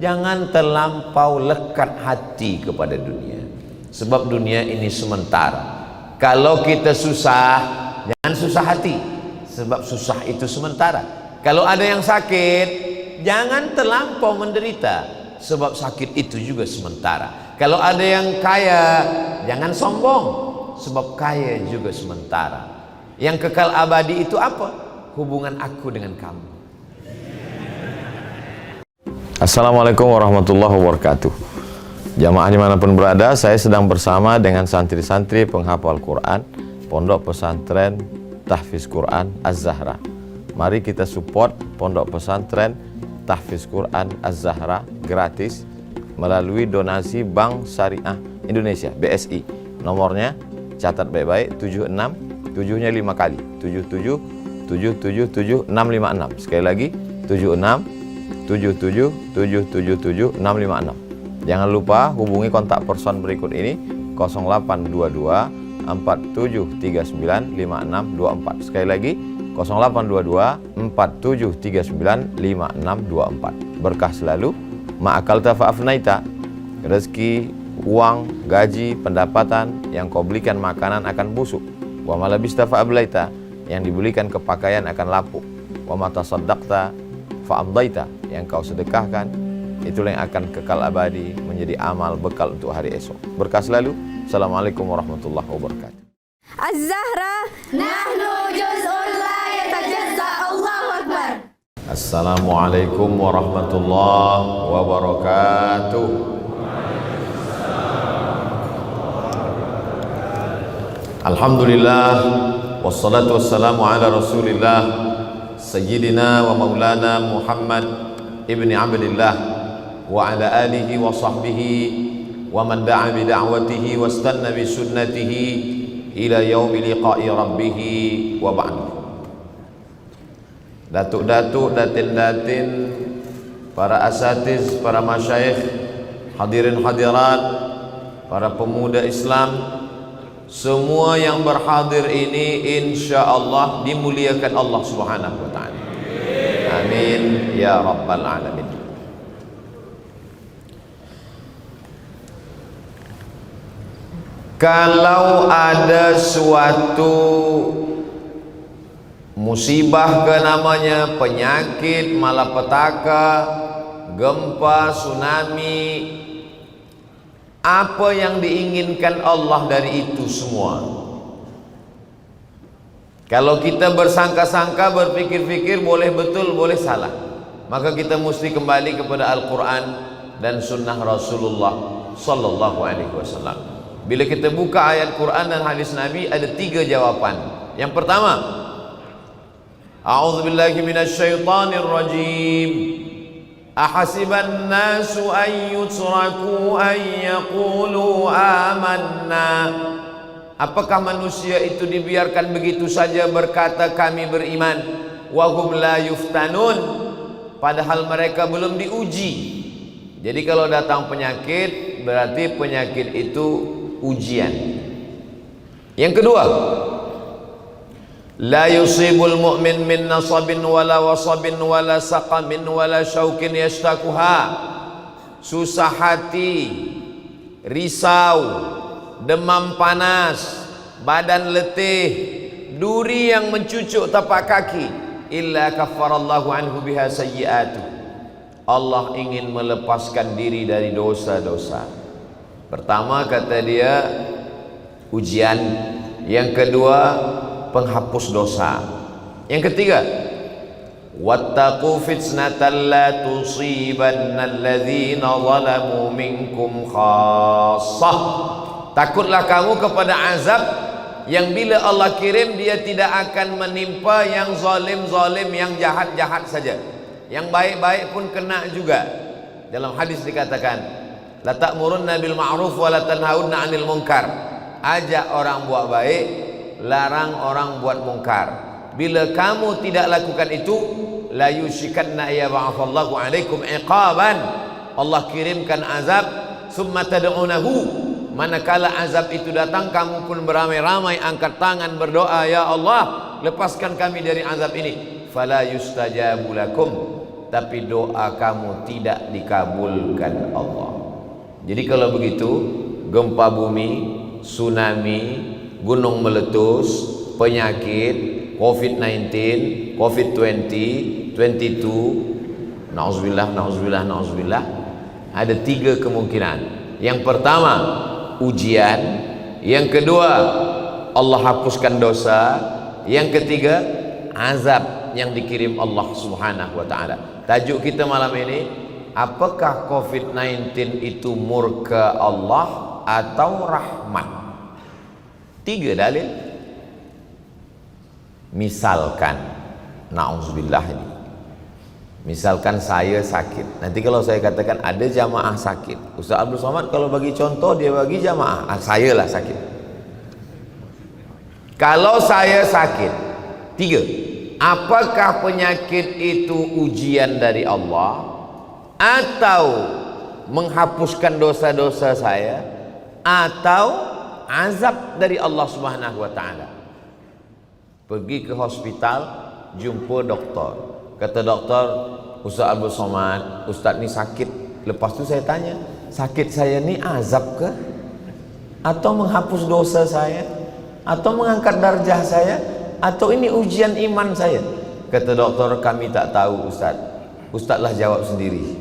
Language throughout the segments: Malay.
Jangan terlampau lekat hati kepada dunia, sebab dunia ini sementara. Kalau kita susah, jangan susah hati, sebab susah itu sementara. Kalau ada yang sakit, jangan terlampau menderita, sebab sakit itu juga sementara. Kalau ada yang kaya, jangan sombong, sebab kaya juga sementara. Yang kekal abadi itu apa? Hubungan aku dengan kamu. Assalamualaikum warahmatullahi wabarakatuh. Jamaah dimanapun berada, saya sedang bersama dengan santri-santri penghafal Quran Pondok Pesantren Tahfiz Quran Az-Zahra. Mari kita support Pondok Pesantren Tahfiz Quran Az-Zahra gratis melalui donasi Bank Syariah Indonesia (BSI). Nomornya catat baik-baik, 76 7-nya 5 kali, 77 777 656. Sekali lagi, 76 77 656. Jangan lupa hubungi kontak person berikut ini, 0822 4739 5624. Sekali lagi, 0822 4739 5624. Berkah selalu, ma'akalta fa'afnaita. Rezeki, uang, gaji, pendapatan yang kau belikan makanan akan busuk. Wa malabista fa'ablaita, yang dibelikan kepakaian akan lapuk. Wa mata saddaqta fa'amdaita, yang kau sedekahkan itulah yang akan kekal abadi menjadi amal bekal untuk hari esok. Berkah selalu. Assalamualaikum warahmatullahi wabarakatuh. Az-Zahra nahnu juz'un la yatajazza. Allahu Akbar. Assalamualaikum warahmatullahi wabarakatuh. Alhamdulillah, wassalatu wassalamu ala Rasulillah Sayyidina wa Maulana Muhammad ibni Abdillah wa ala alihi wa sahbihi wa man da'a bi da'watihi wa istanna bi sunnatihi ila yaumi liqa'i rabbih wa ba'd. Datuk-datuk, datin-datin, para asatiz, para masyayikh, hadirin hadirat, para pemuda Islam, semua yang berhadir ini insyaallah dimuliakan Allah Subhanahu wa taala. Amin ya rabbal alamin. Kalau ada suatu musibah ke namanya, penyakit, malapetaka, gempa, tsunami, apa yang diinginkan Allah dari itu semua? Kalau kita bersangka-sangka, berpikir-pikir, boleh betul, boleh salah, maka kita mesti kembali kepada Al-Quran dan Sunnah Rasulullah Sallallahu Alaihi Wasallam. Bila kita buka ayat Quran dan hadis Nabi, ada 3 jawaban. Yang pertama, A'udzubillahi minasyaitonir rajim. Ahasiban nasu an yutraku an yaqulu amanna. Apakah manusia itu dibiarkan begitu saja berkata kami beriman, wa hum la yuftanun, padahal mereka belum diuji. Jadi kalau datang penyakit, berarti penyakit itu ujian. Yang kedua, la yusibul mu'min min nasabin wala wasabin wala saqamin wala syaukin yashtakuha. Susah hati, risau, demam panas, badan letih, duri yang mencucuk tapak kaki, illa kaffarallahu anhu biha sayyi'atu. Allah ingin melepaskan diri dari dosa-dosa. Pertama kata dia ujian, yang kedua penghapus dosa, yang ketiga wattaqu fitnatan la tusibanna alladzina zalamu minkum khassah. Takutlah kamu kepada azab yang bila Allah kirim dia tidak akan menimpa yang zalim-zalim, yang jahat-jahat saja, yang baik-baik pun kena juga. Dalam hadis dikatakan, la ta'murunna bil ma'ruf wa la tanhauna 'anil munkar. Ajak orang buat baik, larang orang buat mungkar. Bila kamu tidak lakukan itu, la yushikanna yab'atsallahu 'alaikum iqaban. Allah kirimkan azab, summa tad'unahu. Manakala azab itu datang, kamu pun beramai-ramai angkat tangan berdoa, ya Allah, lepaskan kami dari azab ini. Fala yustajabu lakum, tapi doa kamu tidak dikabulkan Allah. Jadi kalau begitu, gempa bumi, tsunami, gunung meletus, penyakit, COVID-19, COVID-20, 22, nauzubillah, ada 3 kemungkinan. Yang pertama, ujian. Yang kedua, Allah hapuskan dosa. Yang ketiga, azab yang dikirim Allah Subhanahu wa ta'ala. Tajuk kita malam ini, apakah COVID-19 itu murka Allah atau rahmat? 3 dalil. Misalkan, na'udzubillah ini, misalkan saya sakit. Nanti kalau saya katakan ada jamaah sakit, Ustaz Abdul Somad kalau bagi contoh, dia bagi jamaah, saya lah sakit. Kalau saya sakit, 3, apakah penyakit itu ujian dari Allah atau menghapuskan dosa-dosa saya atau azab dari Allah Subhanahu wa ta'ala? Pergi ke hospital, jumpa doktor. Kata doktor, Ustaz Abdul Somad, Ustaz ni sakit. Lepas tu saya tanya, sakit saya ni azab ke? Atau menghapus dosa saya? Atau mengangkat darjah saya? Atau ini ujian iman saya? Kata doktor, kami tak tahu Ustaz. Ustazlah jawab sendiri.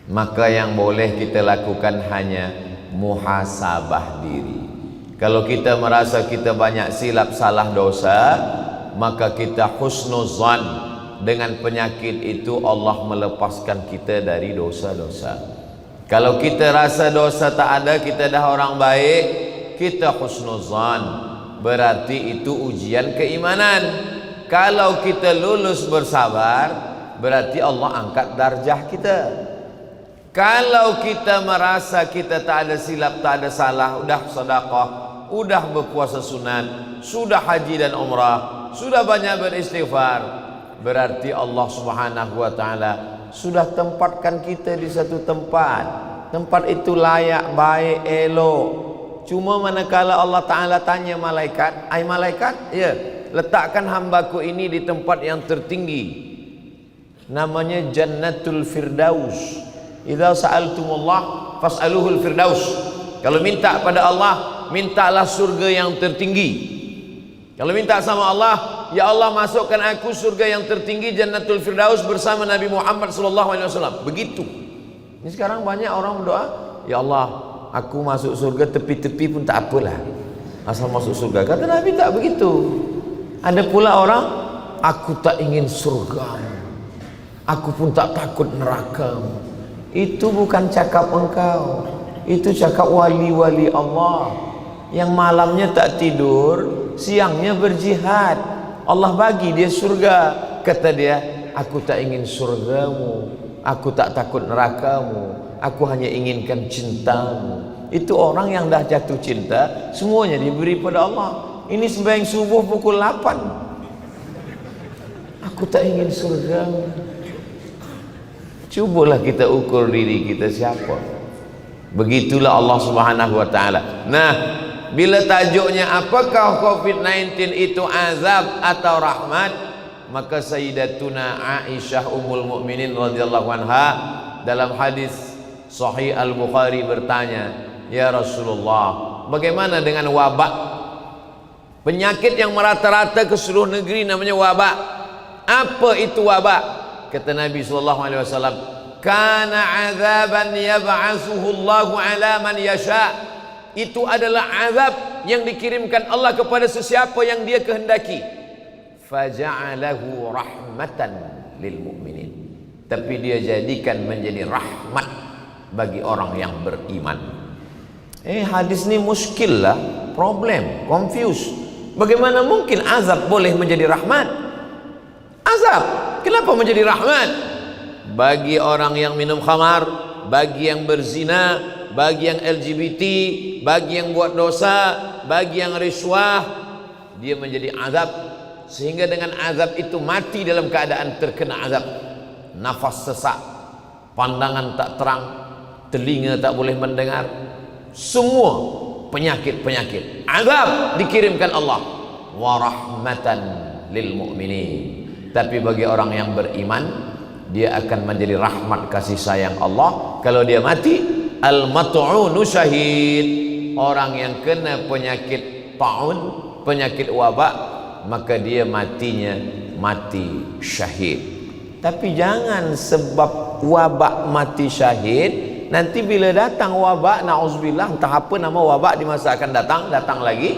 Maka yang boleh kita lakukan hanya muhasabah diri. Kalau kita merasa kita banyak silap salah dosa, maka kita husnuzan dengan penyakit itu Allah melepaskan kita dari dosa-dosa. Kalau kita rasa dosa tak ada, kita dah orang baik, kita husnuzan, berarti itu ujian keimanan. Kalau kita lulus bersabar, berarti Allah angkat darjah kita. Kalau kita merasa kita tak ada silap, tak ada salah, udah sedekah, udah berpuasa sunat, sudah haji dan umrah, sudah banyak beristighfar, berarti Allah Subhanahu wa ta'ala sudah tempatkan kita di satu tempat. Tempat itu layak, baik, elok. Cuma manakala Allah Ta'ala tanya malaikat, "Ai malaikat, ya, letakkan hambaku ini di tempat yang tertinggi, namanya Jannatul Firdaus. Idza sa'altumullah fas'aluhul Firdaus." Kalau minta pada Allah, mintalah surga yang tertinggi. Kalau minta sama Allah, ya Allah masukkan aku surga yang tertinggi Jannatul Firdaus bersama Nabi Muhammad SAW. Begitu. Ini sekarang banyak orang berdoa, ya Allah, aku masuk surga tepi-tepi pun tak apalah, asal masuk surga. Kata Nabi tak begitu. Ada pula orang, aku tak ingin surgamu, aku pun tak takut nerakamu. Itu bukan cakap engkau, itu cakap wali-wali Allah yang malamnya tak tidur, siangnya berjihad. Allah bagi dia surga. Kata dia, aku tak ingin surgamu, aku tak takut nerakamu, aku hanya inginkan cintamu. Itu orang yang dah jatuh cinta, semuanya diberi pada Allah. Ini sembahyang subuh pukul 8, aku tak ingin surgamu. Cubalah kita ukur diri kita siapa. Begitulah Allah Subhanahu wa ta'ala. Nah, bila tajuknya apakah COVID-19 itu azab atau rahmat, maka Sayyidatuna Aisyah Ummul Mukminin radhiyallahu anha dalam hadis Sahih Al-Bukhari bertanya, "Ya Rasulullah, bagaimana dengan wabak? Penyakit yang merata-rata ke seluruh negeri namanya wabak. Apa itu wabak?" Kata Nabi SAW, "Kana azaban yab'atsuhu Allahu ala man yasha." Itu adalah azab yang dikirimkan Allah kepada sesiapa yang dia kehendaki. Faja'alahu rahmatan lil mu'minin. Tapi dia jadikan menjadi rahmat bagi orang yang beriman. Hadis ni muskil lah, problem, confuse. Bagaimana mungkin azab boleh menjadi rahmat? Azab, kenapa menjadi rahmat? Bagi orang yang minum khamar, bagi yang berzina, bagi yang LGBT, bagi yang buat dosa, bagi yang riswah, dia menjadi azab. Sehingga dengan azab itu mati dalam keadaan terkena azab. Nafas sesak, pandangan tak terang, telinga tak boleh mendengar, semua penyakit-penyakit azab dikirimkan Allah. Wa rahmatan lil mu'minin. Tapi bagi orang yang beriman, dia akan menjadi rahmat kasih sayang Allah. Kalau dia mati, al-mat'unu syahid. Orang yang kena penyakit ta'un, penyakit wabak, maka dia matinya mati syahid. Tapi jangan sebab wabak mati syahid, nanti bila datang wabak, na'udzubillah, entah apa nama wabak di masa akan datang lagi.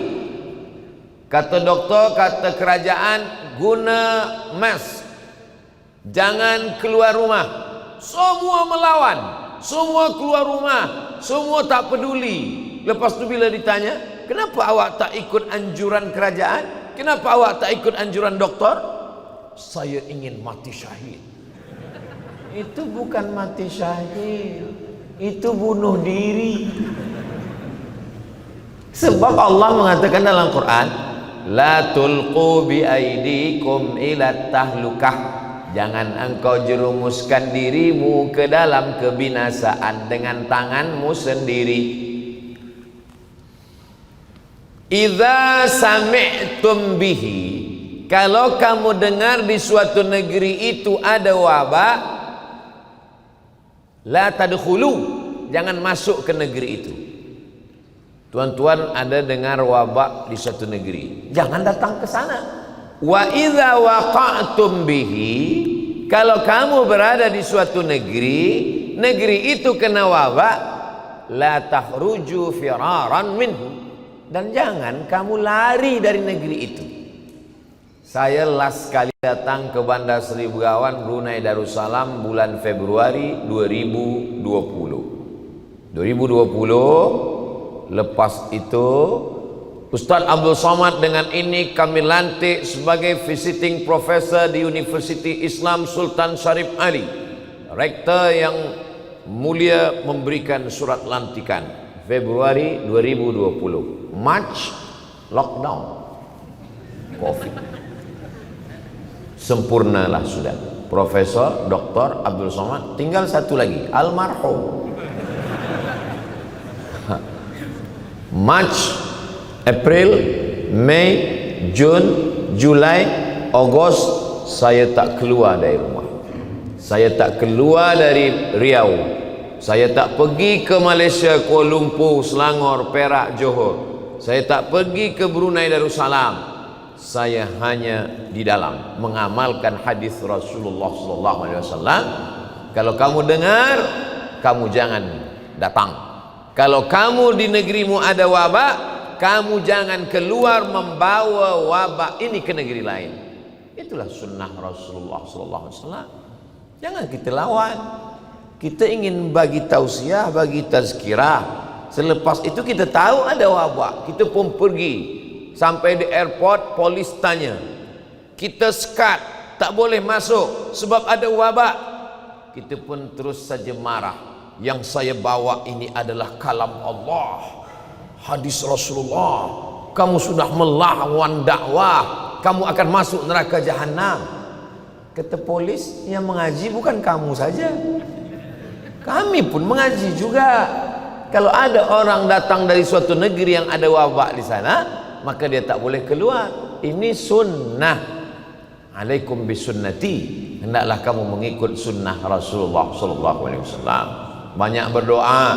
Kata doktor, kata kerajaan, guna mask, jangan keluar rumah. Semua melawan, semua keluar rumah, semua tak peduli. Lepas tu bila ditanya, kenapa awak tak ikut anjuran kerajaan? Kenapa awak tak ikut anjuran doktor? Saya ingin mati syahid. Itu bukan mati syahid, itu bunuh diri. Sebab Allah mengatakan dalam Quran, la tulqu bi aidikum ila tahlukah. Jangan engkau jerumuskan dirimu ke dalam kebinasaan dengan tanganmu sendiri. Idza sami'tum bihi, kalau kamu dengar di suatu negeri itu ada wabak, la tadkhulu, jangan masuk ke negeri itu. Tuan-tuan ada dengar wabak di suatu negeri, jangan datang ke sana. Wa idza waqa'tum bihi, kalau kamu berada di suatu negeri, negeri itu kena wabak, la takhruju firaran minhu, dan jangan kamu lari dari negeri itu. Saya last kali datang ke Bandar Seri Begawan, Brunei Darussalam bulan Februari 2020. Lepas itu Ustaz Abdul Somad dengan ini kami lantik sebagai visiting professor di University Islam Sultan Syarif Ali. Rektor yang mulia memberikan surat lantikan Februari 2020. March lockdown COVID. Sempurnalah sudah. Profesor Dr. Abdul Somad, tinggal satu lagi, almarhum. March, April, Mei, Jun, Julai, Ogos, saya tak keluar dari rumah. Saya tak keluar dari Riau. Saya tak pergi ke Malaysia, Kuala Lumpur, Selangor, Perak, Johor. Saya tak pergi ke Brunei Darussalam. Saya hanya di dalam mengamalkan hadis Rasulullah SAW. Kalau kamu dengar, kamu jangan datang. Kalau kamu di negerimu ada wabak, kamu jangan keluar membawa wabak ini ke negeri lain. Itulah sunnah Rasulullah SAW. Jangan kita lawan. Kita ingin bagi tausiah, bagi tazkirah. Selepas itu kita tahu ada wabak, kita pun pergi. Sampai di airport, polis tanya, kita sekat, tak boleh masuk sebab ada wabak. Kita pun terus saja marah. Yang saya bawa ini adalah kalam Allah, hadis Rasulullah. Kamu sudah melawan dakwah, kamu akan masuk neraka jahanam. Kata polis, yang mengaji bukan kamu saja, kami pun mengaji juga. Kalau ada orang datang dari suatu negeri yang ada wabak di sana, maka dia tak boleh keluar. Ini sunnah. Alaikum bisunnati, hendaklah kamu mengikut sunnah Rasulullah SAW. Banyak berdoa.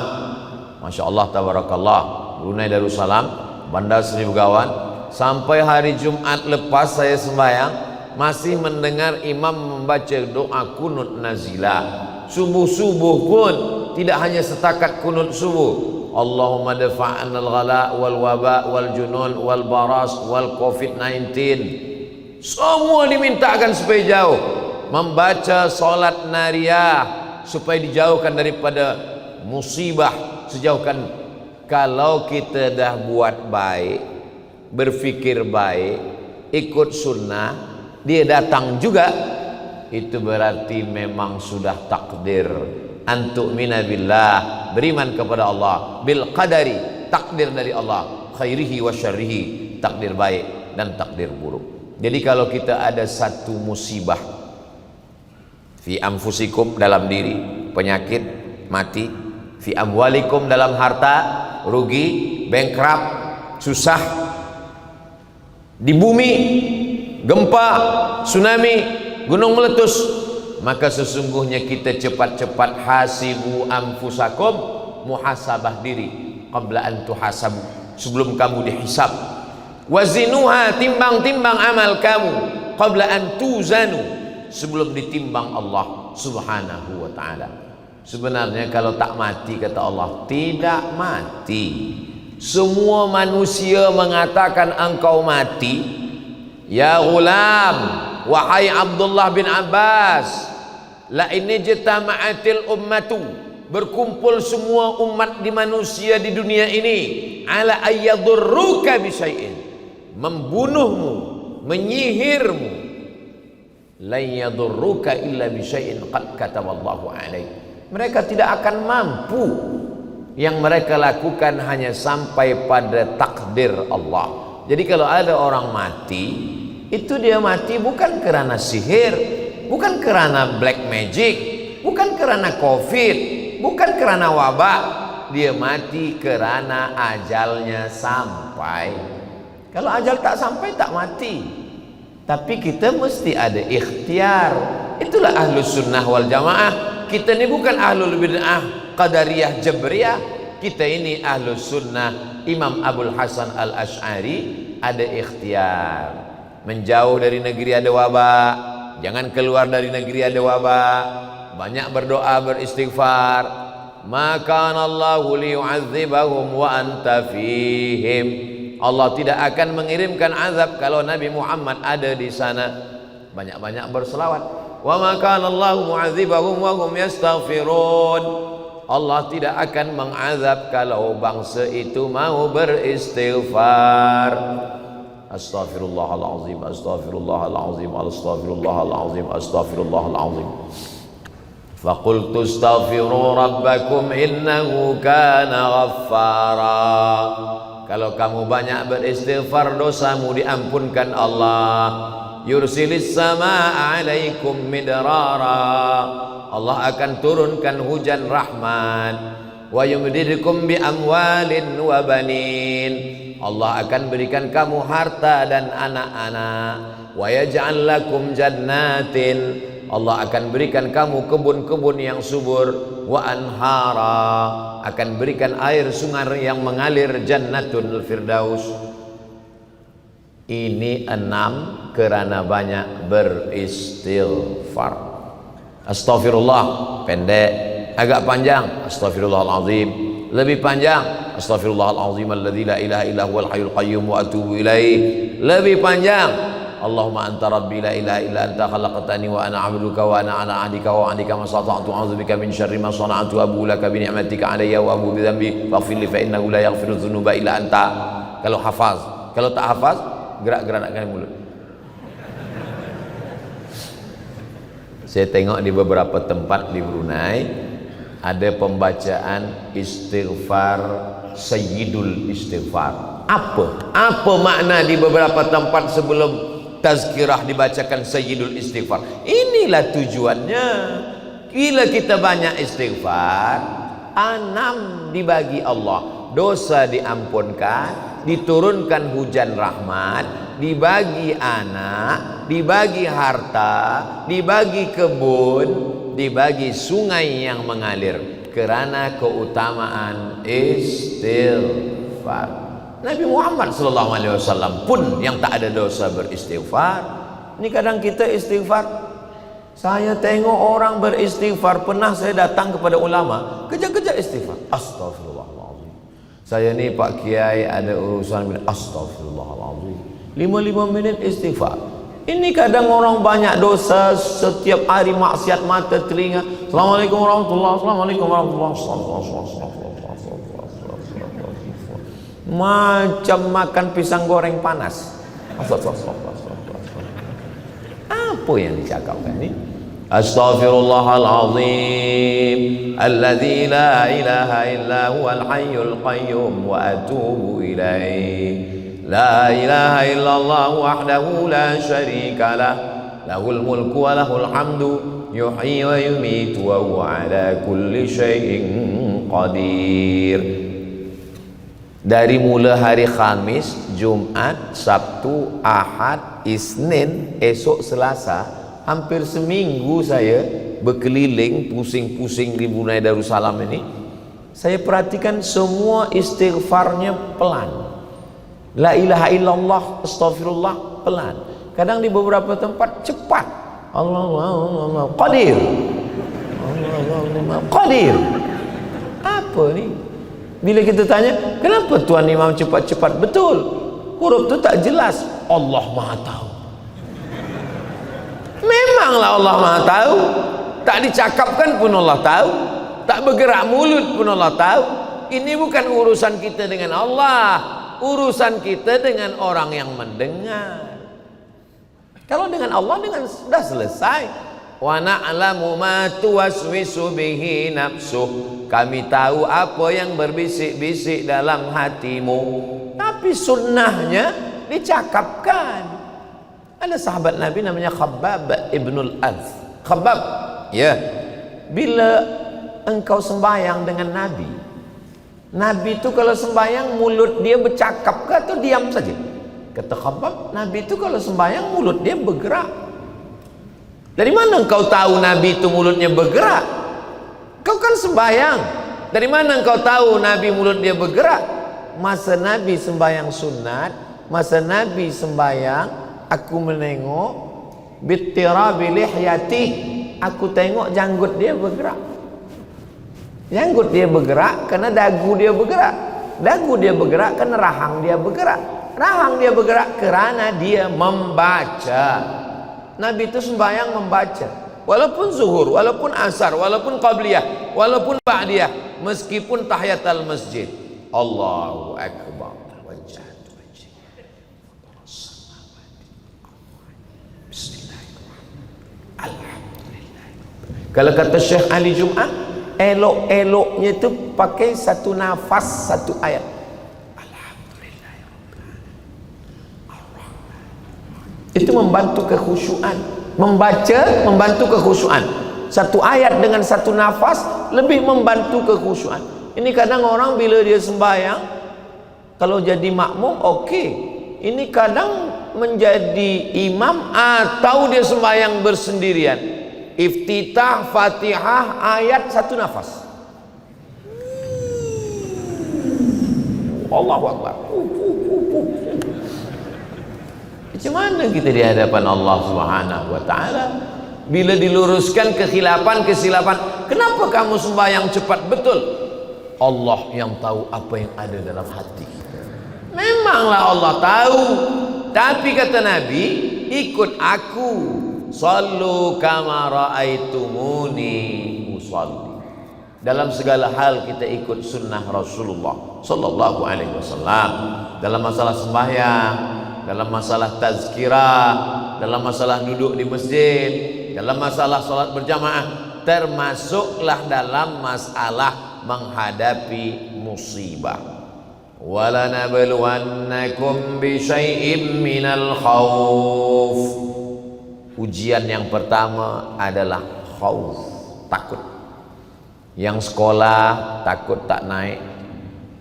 Masya Allah, tabarakallah. Brunei Darussalam, Bandar Seri Begawan, sampai hari Jumat lepas saya sembahyang, masih mendengar imam membaca doa kunut nazilah. Subuh-subuh pun tidak hanya setakat kunut subuh. Allahumma dafa'an al-ghala wal waba wal junun wal baras wal covid-19. Semua dimintakan supaya jauh. Membaca solat nariyah supaya dijauhkan daripada musibah, sejauhkan. Kalau kita dah buat baik, berfikir baik, ikut sunnah, dia datang juga, itu berarti memang sudah takdir. Antu'mina billah, beriman kepada Allah, bil qadari, takdir dari Allah, khairihi wa syarrihi, takdir baik dan takdir buruk. Jadi kalau kita ada satu musibah, fi anfusikum, dalam diri, penyakit, mati, fi amwalikum, dalam harta, rugi, bankrupt, susah, di bumi, gempa, tsunami, gunung meletus, maka sesungguhnya kita cepat-cepat hasibu anfusakum, muhasabah diri qabla an tuhasabu, sebelum kamu dihisab. Wazinuha, timbang-timbang amal kamu qabla an tuzanu, sebelum ditimbang Allah subhanahu wa ta'ala. Sebenarnya kalau tak mati, kata Allah, tidak mati. Semua manusia mengatakan engkau mati. Ya ghulam, wahai Abdullah bin Abbas, la ini jitama'atil ummatu, berkumpul semua umat di manusia di dunia ini, ala ayyadurruka bisyai'in, membunuhmu, menyihirmu, la yadurruka illa bisyai'in qad kataballahu alaik. Mereka tidak akan mampu. Yang mereka lakukan hanya sampai pada takdir Allah. Jadi kalau ada orang mati, itu dia mati bukan karena sihir, bukan karena black magic, bukan karena covid, bukan karena wabah. Dia mati karena ajalnya sampai. Kalau ajal tak sampai, tak mati. Tapi kita mesti ada ikhtiar. Itulah ahlus sunnah wal jamaah. Kita ini bukan ahlul bid'ah qadariyah jabriyah. Kita ini ahlus sunnah. Imam Abul Hasan Al-Ash'ari ada ikhtiar. Menjauh dari negeri ada wabah, jangan keluar dari negeri ada wabah. Banyak berdoa, beristighfar. Maka Allahu liyu'adzibahum wa anta fihim. Allah tidak akan mengirimkan azab kalau Nabi Muhammad ada di sana. Banyak-banyak berselawat. Wa ma kana Allahu mu'adzibahum wa hum yastaghfirun. Allah tidak akan mengazab kalau bangsa itu mau beristighfar. Astaghfirullahalazim, astaghfirullahalazim, astaghfirullahalazim, astaghfirullahalazim. Faqultu astaghfiru rabbakum innahu kana ghaffara. Kalau kamu banyak beristighfar, dosamu diampunkan Allah. Yursilis samaa alaikum midrara. Allah akan turunkan hujan rahmat. Wa yumdidukum bi amwalin wa banin. Allah akan berikan kamu harta dan anak-anak. Wa yaj'al lakum jannatin. Allah akan berikan kamu kebun-kebun yang subur. Wa anhara, akan berikan air sungai yang mengalir, jannatul firdaus. Ini 6 karena banyak beristighfar. Astaghfirullah pendek, agak panjang astaghfirullahalazim, lebih panjang astaghfirullahalazim alladzi la ilaha illa huwal hayyul qayyum wa atubu ilaih, lebih panjang Allahumma anta rabbi la ilaha illa anta khalaqtani wa ana 'abduka wa ana 'ala 'ahdika wa 'adika ma stata'tu a'udzubika min syarri ma sana'tu abu laka bi ni'matika 'alayya wa abu bi dhanbi faghfir li fa innahu la yaghfiru dzunuba illa anta. Kalau hafaz, kalau tak hafaz gerak-gerakkan mulut. Saya tengok di beberapa tempat di Brunei ada pembacaan istighfar, sayyidul istighfar. Apa makna di beberapa tempat sebelum tazkirah dibacakan sayyidul istighfar? Inilah tujuannya. Bila kita banyak istighfar, 6 dibagi Allah, dosa diampunkan, diturunkan hujan rahmat, dibagi anak, dibagi harta, dibagi kebun, dibagi sungai yang mengalir, kerana keutamaan istighfar. Nabi Muhammad SAW pun yang tak ada dosa beristighfar. Ini kadang kita istighfar, saya tengok orang beristighfar, pernah saya datang kepada ulama, kejar-kejar istighfar, astagfirullahaladzim, saya ni Pak Kiai ada urusan, astagfirullahaladzim, 5 menit istighfar. Ini kadang orang banyak dosa, setiap hari maksiat mata telinga. Assalamualaikum warahmatullahi wabarakatuh. Assalamualaikum warahmatullahi wabarakatuh. Macam makan pisang goreng panas. Apa yang dicakapkan ini? Astaghfirullahalazim alladzi la ilaha illa huwal hayyul qayyum wa atubu ilaih. La ilaha illallah wahdahu la syarika lah, lahul mulku wa lahul hamdu, yuhyi wa yumitu wa huwa ala kulli syai'in qadir. Dari mula hari Khamis, Jumat, Sabtu, Ahad, Isnin, esok Selasa, hampir seminggu saya berkeliling pusing-pusing di Brunei Darussalam ini. Saya perhatikan semua istighfarnya pelan. La ilaha illallah, astagfirullah pelan. Kadang di beberapa tempat cepat. Allah Qadir. Allah Qadir. Apa ni? Bila kita tanya, kenapa Tuan Imam cepat-cepat? Betul, huruf tu tak jelas. Allah Maha Tahu. Memanglah Allah Maha Tahu. Tak dicakapkan pun Allah tahu. Tak bergerak mulut pun Allah tahu. Ini bukan urusan kita dengan Allah, urusan kita dengan orang yang mendengar. Kalau dengan Allah, sudah selesai. Wa na'lamu ma tuwaswisu bihi nafsuh. Kami tahu apa yang berbisik-bisik dalam hatimu. Tapi sunnahnya dicakapkan. Ada sahabat Nabi namanya Khabbab ibnul Arth. Khabbab, ya, bila engkau sembahyang dengan Nabi, Nabi itu kalau sembahyang mulut dia bercakap ke atau diam saja? Kata Khabbab, Nabi itu kalau sembahyang mulut dia bergerak. Dari mana engkau tahu Nabi itu mulutnya bergerak? Kau kan sembahyang. Dari mana engkau tahu Nabi mulut dia bergerak? Masa Nabi sembahyang sunat, masa Nabi sembahyang, aku menengok bittirabi lihyati, aku tengok janggut dia bergerak. Janggut dia bergerak karena dagu dia bergerak. Dagu dia bergerak karena rahang dia bergerak. Rahang dia bergerak kerana dia membaca. Nabi itu sembahyang membaca. Walaupun zuhur, walaupun asar, walaupun qabliyah, walaupun ba'diyah, meskipun tahiyatul masjid. Allahu akbar. Wajjahtu wajhi. Bismillahirrahmanirrahim. Alhamdulillah. Kalau kata Syekh Ali Jum'ah, elok-eloknya itu pakai satu nafas, satu ayat. Itu membantu kekhusyuan. Membaca membantu kekhusyuan. Satu ayat dengan satu nafas lebih membantu kekhusyuan. Ini kadang orang bila dia sembahyang, kalau jadi makmum okey. Ini kadang menjadi imam atau dia sembahyang bersendirian. Iftitah, Fatihah, ayat satu nafas. Allahu Akbar. Macam mana kita di hadapan Allah Subhanahu wa taala bila diluruskan kesilapan? Kenapa kamu sembahyang cepat? Betul, Allah yang tahu apa yang ada dalam hati. Memanglah Allah tahu, tapi kata Nabi, ikut aku, sallu kama raaitumuni usalli. Dalam segala hal kita ikut sunnah Rasulullah sallallahu alaihi wasallam. Dalam masalah sembahyang, dalam masalah tazkirah, dalam masalah duduk di masjid, dalam masalah salat berjamaah, termasuklah dalam masalah menghadapi musibah. Wala nabluwannakum bi syai'im minal khauf. Ujian yang pertama adalah khauf, takut. Yang sekolah takut tak naik,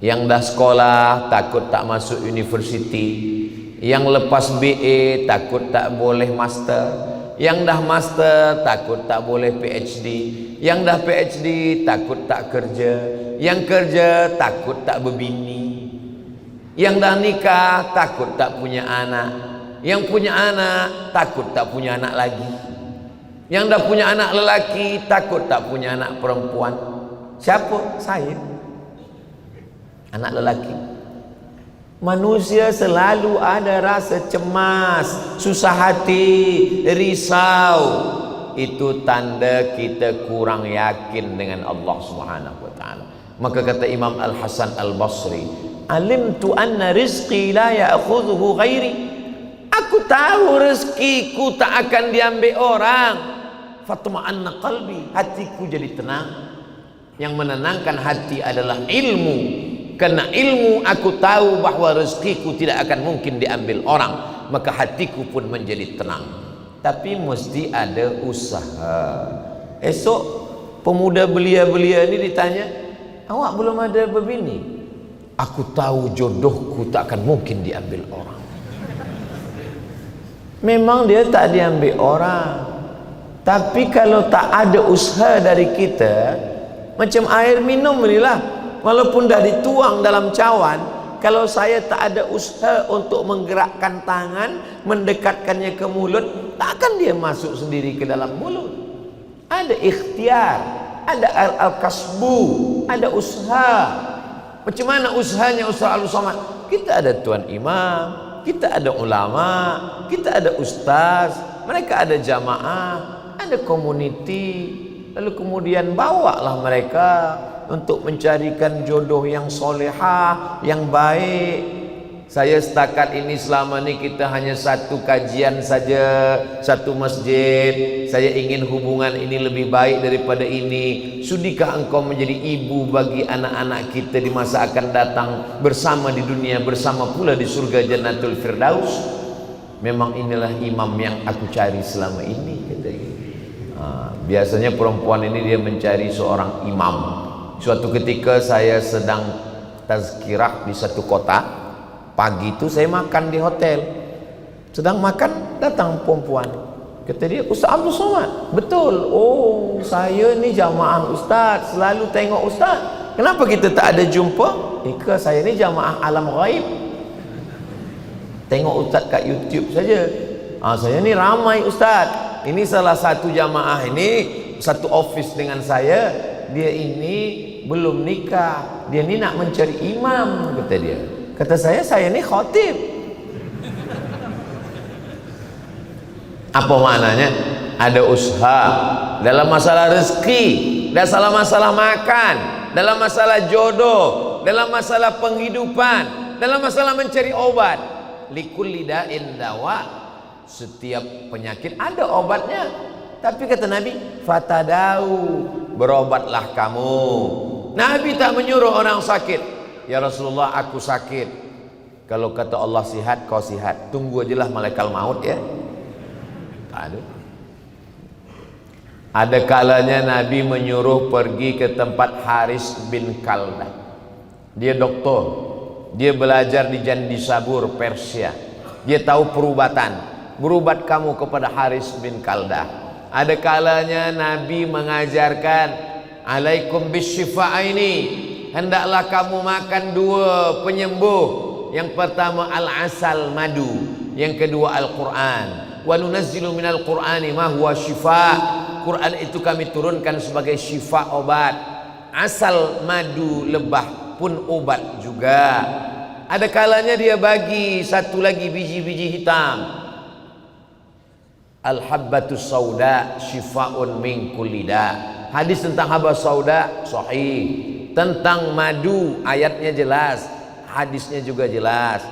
yang dah sekolah takut tak masuk universiti, yang lepas BA takut tak boleh master, yang dah master takut tak boleh PhD, yang dah PhD takut tak kerja, yang kerja takut tak berbini, yang dah nikah takut tak punya anak, yang punya anak takut tak punya anak lagi, yang dah punya anak lelaki takut tak punya anak perempuan. Siapa? Saya, anak lelaki. Manusia selalu ada rasa cemas, susah hati, risau. Itu tanda kita kurang yakin dengan Allah Subhanahu wa taala. Maka kata Imam Al-Hasan Al-Basri, alimtu anna rizqi la ya'khudhuhu ghairi. Aku tahu rezekiku tak akan diambil orang. Fatma'anna qalbi, hatiku jadi tenang. Yang menenangkan hati adalah ilmu. Karena ilmu aku tahu bahawa rezekiku tidak akan mungkin diambil orang, maka hatiku pun menjadi tenang. Tapi mesti ada usaha. Esok pemuda belia-belia ini ditanya, awak belum ada berbini? Aku tahu jodohku tak akan mungkin diambil orang. Memang dia tak diambil orang, Tapi kalau tak ada usaha dari kita, macam air minum inilah, walaupun dah dituang dalam cawan, kalau saya tak ada usaha untuk menggerakkan tangan, mendekatkannya ke mulut, takkan dia masuk sendiri ke dalam mulut. Ada ikhtiar, ada al-kasbu, ada usaha. Macam mana usahanya usaha Al-Somad? Kita ada tuan imam, kita ada ulama, kita ada ustaz, mereka ada jamaah, ada community, lalu kemudian bawalah mereka untuk mencarikan jodoh yang solehah, yang baik. Saya setakat ini selama ini kita hanya satu kajian saja, satu masjid. Saya ingin hubungan ini lebih baik daripada ini. Sudikah engkau menjadi ibu bagi anak-anak kita di masa akan datang, bersama di dunia, bersama pula di surga Jannatul Firdaus? Memang inilah imam yang aku cari selama ini, katanya. Biasanya perempuan ini dia mencari seorang imam. Suatu ketika saya sedang tazkirah di satu kota. Pagi itu saya makan di hotel. Sedang makan, datang perempuan. Kata dia, Ustaz Abdul Somad. Betul. Oh, saya ni jamaah Ustaz, selalu tengok Ustaz. Kenapa kita tak ada jumpa? Ika, saya ni jamaah alam ghaib. Tengok Ustaz kat YouTube saja. Saya ni ramai Ustaz. Ini salah satu jamaah ini, satu office dengan saya. Dia ini belum nikah. Dia ni nak mencari imam, kata dia. Kata saya ni khatib. Apa maknanya? Ada usaha dalam masalah rezeki, dalam masalah makan, dalam masalah jodoh, dalam masalah penghidupan, dalam masalah mencari obat. Likulli da'in dawa. Setiap penyakit ada obatnya. Tapi kata Nabi, fatadau, berobatlah kamu. Nabi tak menyuruh orang sakit. Ya Rasulullah, aku sakit. Kalau kata Allah sihat, kau sihat. Tunggu ajalah malaikat maut ya. Tak ada. Ada kalanya Nabi menyuruh pergi ke tempat Haris bin Kaldah. Dia doktor. Dia belajar di Jandisabur, Persia. Dia tahu perubatan. Berubat kamu kepada Haris bin Kaldah. Ada kalanya Nabi mengajarkan, alaikum bisyifa'aini. Hendaklah kamu makan dua penyembuh. Yang pertama al-asal madu, yang kedua Al-Quran. Wa nunazzilu minal Qur'ani ma huwa syifa. Quran itu kami turunkan sebagai syifa, obat. Asal madu lebah pun obat juga. Ada kalanya dia bagi satu lagi biji-biji hitam. Al-habbatus sauda syifaun min kulli da. Hadis tentang habba sauda sahih. Tentang madu ayatnya jelas, hadisnya juga jelas.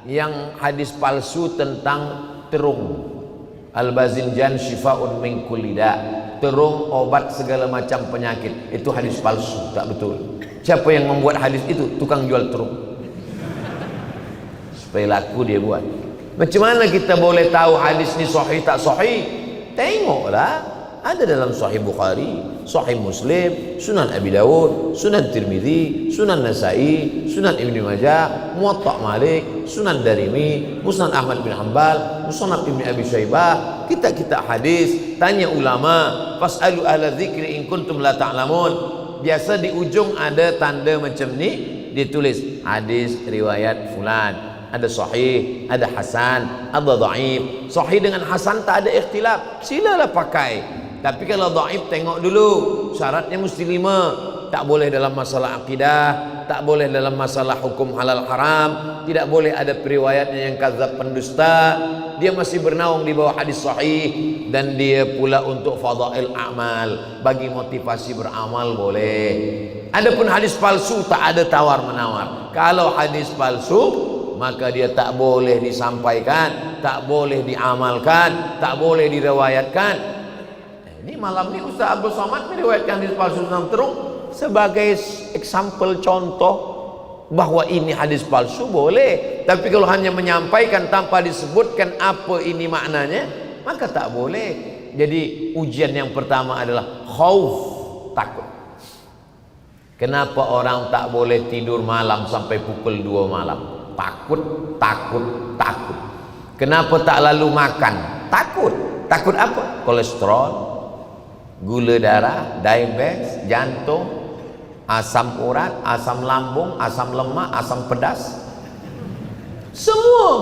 Yang hadis palsu tentang terung, al-bazinjan syifaun min kulli da. Terung obat segala macam penyakit. Itu hadis palsu, tak betul. Siapa yang membuat hadis itu? Tukang jual terung. Supaya laku dia buat. Macam mana kita boleh tahu hadis ni sahih tak sahih? Tengoklah. Ada dalam Sahih Bukhari, Sahih Muslim, Sunan Abi Dawud, Sunan Tirmidzi, Sunan Nasai, Sunan Ibnu Majah, Muwatta Malik, Sunan Darimi, Musnad Ahmad bin Hanbal, Musnad Ibnu Abi Syaibah. Kita hadis, tanya ulama, fasalu ahla dzikri in kuntum la ta'lamun. Biasa di ujung ada tanda macam ni, ditulis hadis riwayat fulan. Ada sahih, ada hasan, ada dhaif. Sahih dengan hasan tak ada ikhtilaf, silalah pakai. Tapi kalau dhaif tengok dulu, syaratnya mesti 5. Tak boleh dalam masalah akidah, tak boleh dalam masalah hukum halal haram, tidak boleh ada periwayatnya yang kadzab pendusta. Dia masih bernaung di bawah hadis sahih, dan dia pula untuk fadail amal, bagi motivasi beramal boleh. Adapun hadis palsu tak ada tawar menawar. Kalau hadis palsu, maka dia tak boleh disampaikan, tak boleh diamalkan, tak boleh diriwayatkan. Ini malam ini Ustaz Abdul Somad meriwayatkan hadis palsu tentang terung sebagai example, contoh bahwa ini hadis palsu boleh. Tapi kalau hanya menyampaikan tanpa disebutkan apa ini maknanya, maka tak boleh. Jadi ujian yang pertama adalah khauf, takut. Kenapa orang tak boleh tidur malam sampai pukul 2 malam? Takut, takut, takut. Kenapa tak lalu makan? Takut. Takut apa? Kolesterol, gula darah, diabetes, jantung, asam urat, asam lambung, asam lemak, asam pedas. Semua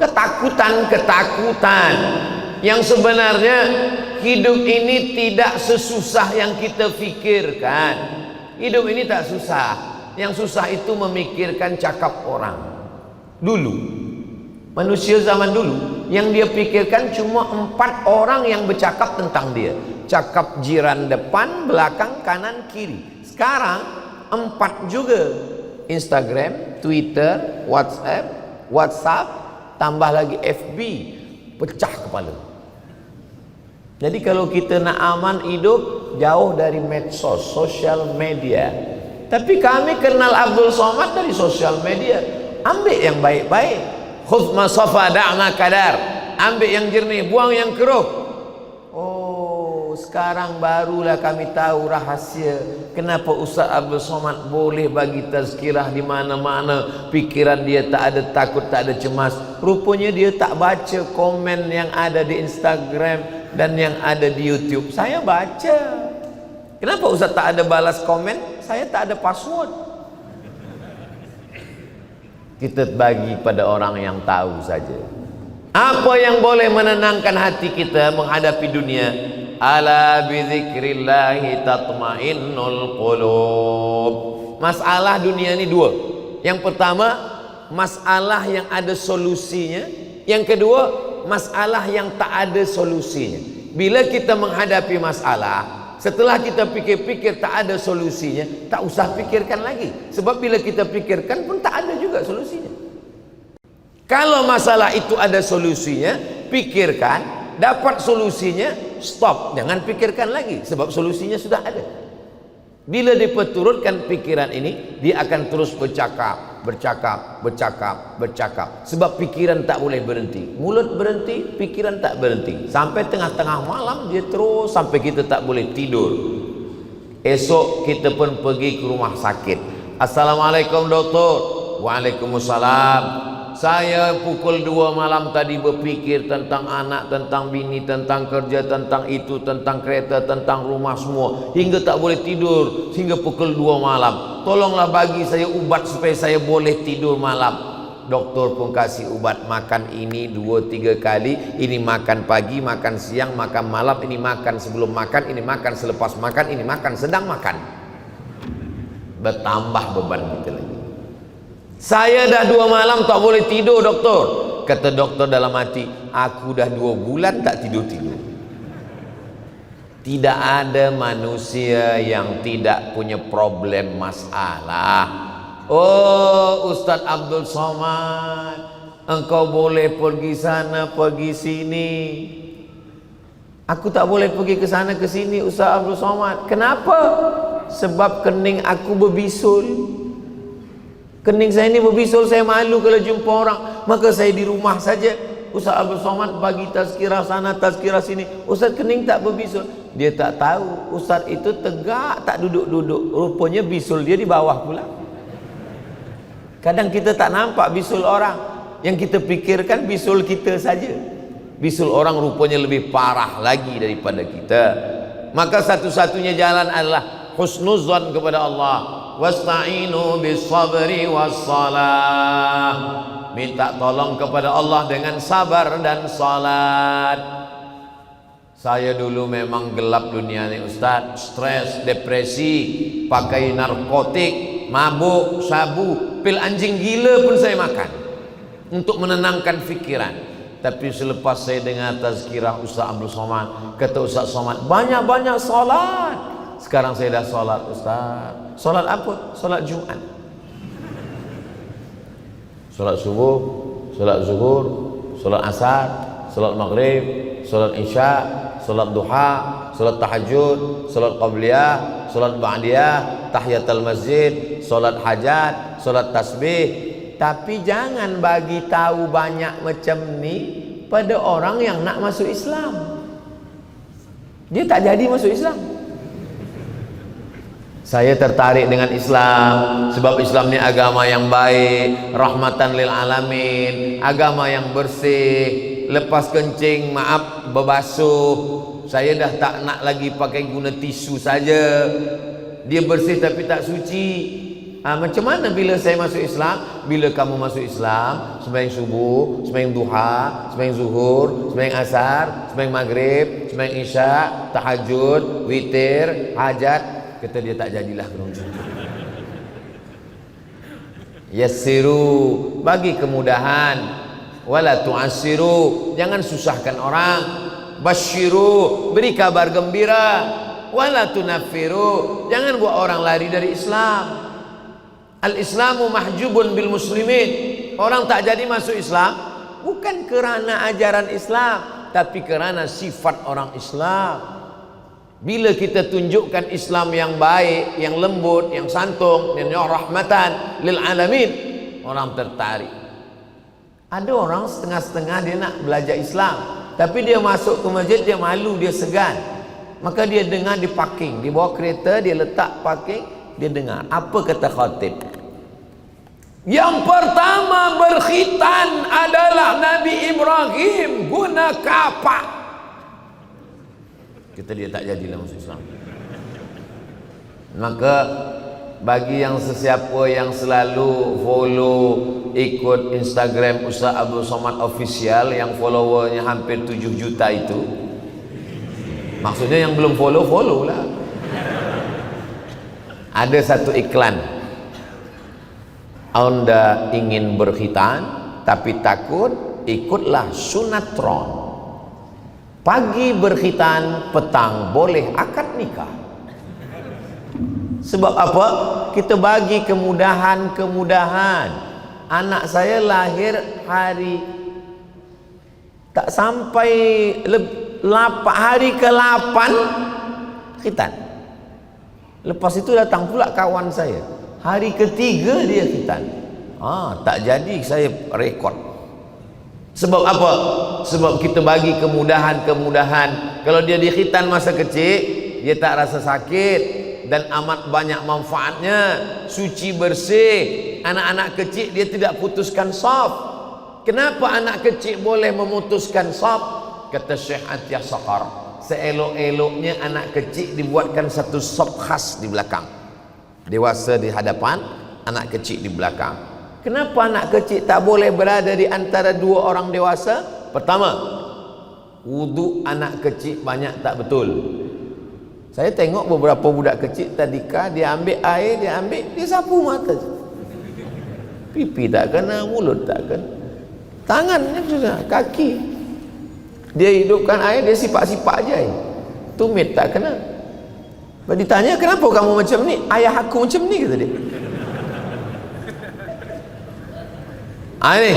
ketakutan-ketakutan yang sebenarnya hidup ini tidak sesusah yang kita pikirkan. Hidup ini tak susah. Yang susah itu memikirkan cakap orang. Dulu, manusia zaman dulu, yang dia pikirkan cuma 4 orang yang bercakap tentang dia. Cakap jiran depan, belakang, kanan, kiri. Sekarang 4 juga. Instagram, Twitter, WhatsApp, tambah lagi FB. Pecah kepala. Jadi kalau kita nak aman hidup, jauh dari medsos, sosial media. Tapi kami kenal Abdul Somad dari sosial media. Ambil yang baik-baik. Khudh ma safa da'ma kadar. Ambil yang jernih, buang yang keruh. Oh, sekarang barulah kami tahu rahasia kenapa Ustaz Abdul Somad boleh bagi tazkirah di mana-mana. Pikiran dia tak ada takut, tak ada cemas. Rupanya dia tak baca komen yang ada di Instagram dan yang ada di YouTube. Saya baca. Kenapa Ustaz tak ada balas komen? Saya tak ada password. Kita bagi pada orang yang tahu saja. Apa yang boleh menenangkan hati kita menghadapi dunia? Ala bizikrillahi tatmainnul qulub. Masalah dunia ini 2. Yang pertama, masalah yang ada solusinya. Yang kedua, masalah yang tak ada solusinya. Bila kita menghadapi masalah, setelah kita pikir-pikir tak ada solusinya, tak usah pikirkan lagi. Sebab bila kita pikirkan pun tak ada juga solusinya. Kalau masalah itu ada solusinya, pikirkan, dapat solusinya, stop, jangan pikirkan lagi. Sebab solusinya sudah ada. Bila diperturutkan pikiran ini, dia akan terus bercakap. Sebab pikiran tak boleh berhenti. Mulut berhenti, pikiran tak berhenti. Sampai tengah-tengah malam dia terus, sampai kita tak boleh tidur. Esok kita pun pergi ke rumah sakit. Assalamualaikum doktor. Waalaikumsalam. Saya pukul 2 malam tadi berpikir tentang anak, tentang bini, tentang kerja, tentang itu, tentang kereta, tentang rumah semua. Hingga tak boleh tidur, hingga pukul 2 malam. Tolonglah bagi saya ubat supaya saya boleh tidur malam. Doktor pun kasih ubat, makan ini 2-3 kali. Ini makan pagi, makan siang, makan malam. Ini makan sebelum makan, ini makan selepas makan, ini makan sedang makan. Bertambah beban kita lagi. Saya dah 2 malam tak boleh tidur doktor. Kata doktor dalam hati, aku dah 2 bulan tak tidur-tidur. Tidak ada manusia yang tidak punya problem masalah. Oh Ustaz Abdul Somad, engkau boleh pergi sana pergi sini. Aku tak boleh pergi ke sana ke sini Ustaz Abdul Somad. Kenapa? Sebab kening aku berbisul. Kening saya ini berbisul, saya malu kalau jumpa orang. Maka saya di rumah saja. Ustaz Abdul Somad bagi tazkirah sana, tazkirah sini. Ustaz kening tak berbisul. Dia tak tahu Ustaz itu tegak, tak duduk-duduk. Rupanya bisul dia di bawah pula. Kadang kita tak nampak bisul orang. Yang kita pikirkan bisul kita saja. Bisul orang rupanya lebih parah lagi daripada kita. Maka satu-satunya jalan adalah husnuzan kepada Allah. Wasta'inu bis sabri was salah. Minta tolong kepada Allah dengan sabar dan salat. Saya dulu memang gelap dunia ini Ustaz. Stres, depresi, pakai narkotik, mabuk, sabu, pil anjing gila pun saya makan untuk menenangkan fikiran. Tapi selepas saya dengar tazkirah Ustaz Abdul Somad, kata Ustaz Somad, banyak-banyak salat. Sekarang saya dah salat Ustaz. Salat apa? Salat Jumat. Salat subuh, salat zuhur, salat asar, salat maghrib, salat isya, salat duha, salat tahajud, salat qabliyah, salat ba'diyah, tahiyatul masjid, salat hajat, salat tasbih. Tapi jangan bagi tahu banyak macam ni pada orang yang nak masuk Islam. Dia tak jadi masuk Islam. Saya tertarik dengan Islam sebab Islam ni agama yang baik, rahmatan lil alamin, agama yang bersih, lepas kencing maaf berbasuh, saya dah tak nak lagi pakai guna tisu saja. Dia bersih tapi tak suci. Macam mana bila saya masuk Islam? Bila kamu masuk Islam, sembahyang subuh, sembahyang duha, sembahyang zuhur, sembahyang asar, sembahyang maghrib, sembahyang isya, tahajud, witir, hajat. Kata dia tak jadilah kena macam tu. Yassiru, bagi kemudahan. Wala tu'assiru, jangan susahkan orang. Basyiru, beri kabar gembira. Wala tunaffiru, jangan buat orang lari dari Islam. Al-Islamu mahjubun bil muslimin. Orang tak jadi masuk Islam bukan kerana ajaran Islam, tapi kerana sifat orang Islam. Bila kita tunjukkan Islam yang baik, yang lembut, yang santun, yang rahmatan lil alamin, orang tertarik. Ada orang setengah-setengah dia nak belajar Islam, tapi dia masuk ke masjid dia malu, dia segan. Maka dia dengar di parking, dia bawa kereta, dia letak parking, dia dengar apa kata khatib. Yang pertama berkhitan adalah Nabi Ibrahim guna kapak. Kita dia tak jadilah masuk Islam. Maka bagi yang sesiapa yang selalu follow ikut Instagram Ustaz Abdul Somad Official yang followernya hampir 7 juta itu, maksudnya yang belum follow lah. Ada satu iklan, Anda ingin berkhitan tapi takut, ikutlah sunatron. Pagi berkhitan, petang boleh akad nikah. Sebab apa? Kita bagi kemudahan-kemudahan. Anak saya lahir hari tak sampai hari ke-8 khitan. Lepas itu datang pula kawan saya, hari ke-3 dia khitan. Tak jadi saya rekod. Sebab apa? Sebab kita bagi kemudahan-kemudahan. Kalau dia dikhitan masa kecil, dia tak rasa sakit dan amat banyak manfaatnya. Suci bersih. Anak-anak kecil dia tidak putuskan saf. Kenapa anak kecil boleh memutuskan saf? Kata Syekh Atiyah Saqar, seelok-eloknya anak kecil dibuatkan satu saf khas di belakang. Dewasa di hadapan, anak kecil di belakang. Kenapa anak kecil tak boleh berada di antara dua orang dewasa? Pertama, wudu anak kecil banyak tak betul. Saya tengok beberapa budak kecil tadika, dia ambil air, dia sapu mata. Pipi tak kena, mulut tak kena, tangannya juga, kaki. Dia hidupkan air, dia sipak-sipak je. Tumit tak kena. Lepas ditanya, kenapa kamu macam ni? Ayah aku macam ni, kata dia. Ini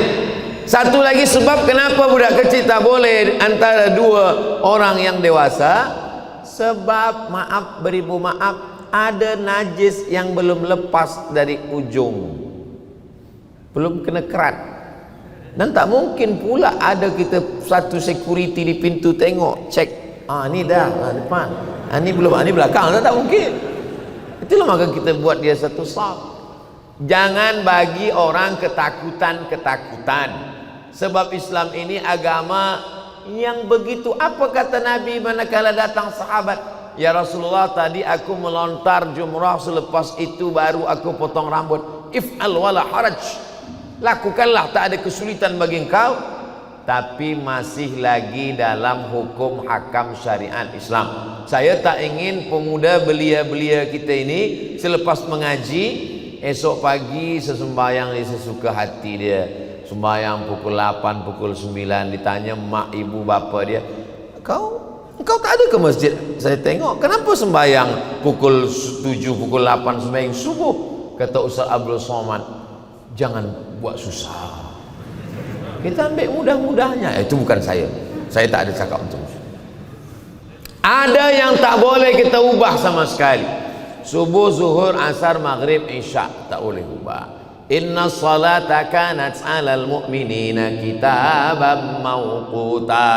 satu lagi sebab kenapa budak kecil tak boleh antara dua orang yang dewasa. Sebab maaf beribu maaf, ada najis yang belum lepas dari ujung, belum kena kerat. Dan tak mungkin pula ada kita satu security di pintu tengok, cek, ni dah depan, ni belum, ni belakang. Tak mungkin. Itulah maka kita buat dia satu saf. Jangan bagi orang ketakutan-ketakutan. Sebab Islam ini agama yang begitu. Apa kata Nabi manakala datang sahabat, ya Rasulullah, tadi aku melontar jumrah, selepas itu baru aku potong rambut. If'al wala haraj, lakukanlah, tak ada kesulitan bagi engkau. Tapi masih lagi dalam hukum hakam syariat Islam. Saya tak ingin pemuda belia-belia kita ini selepas mengaji, esok pagi sesembayang dia sesuka hati dia, sembayang pukul 8, pukul 9, ditanya mak ibu bapa dia, engkau tak ada ke masjid? Saya tengok, kenapa sembayang pukul 7, pukul 8 sembayang subuh? Kata Ustaz Abdul Somad, jangan buat susah, kita ambil mudah-mudahnya. Itu bukan saya tak ada cakap untuk itu. Ada yang tak boleh kita ubah sama sekali. Subuh, zuhur, asar, maghrib, isya tak boleh ubah. Inna salata kanat 'alal mu'minina kitaban mawquta.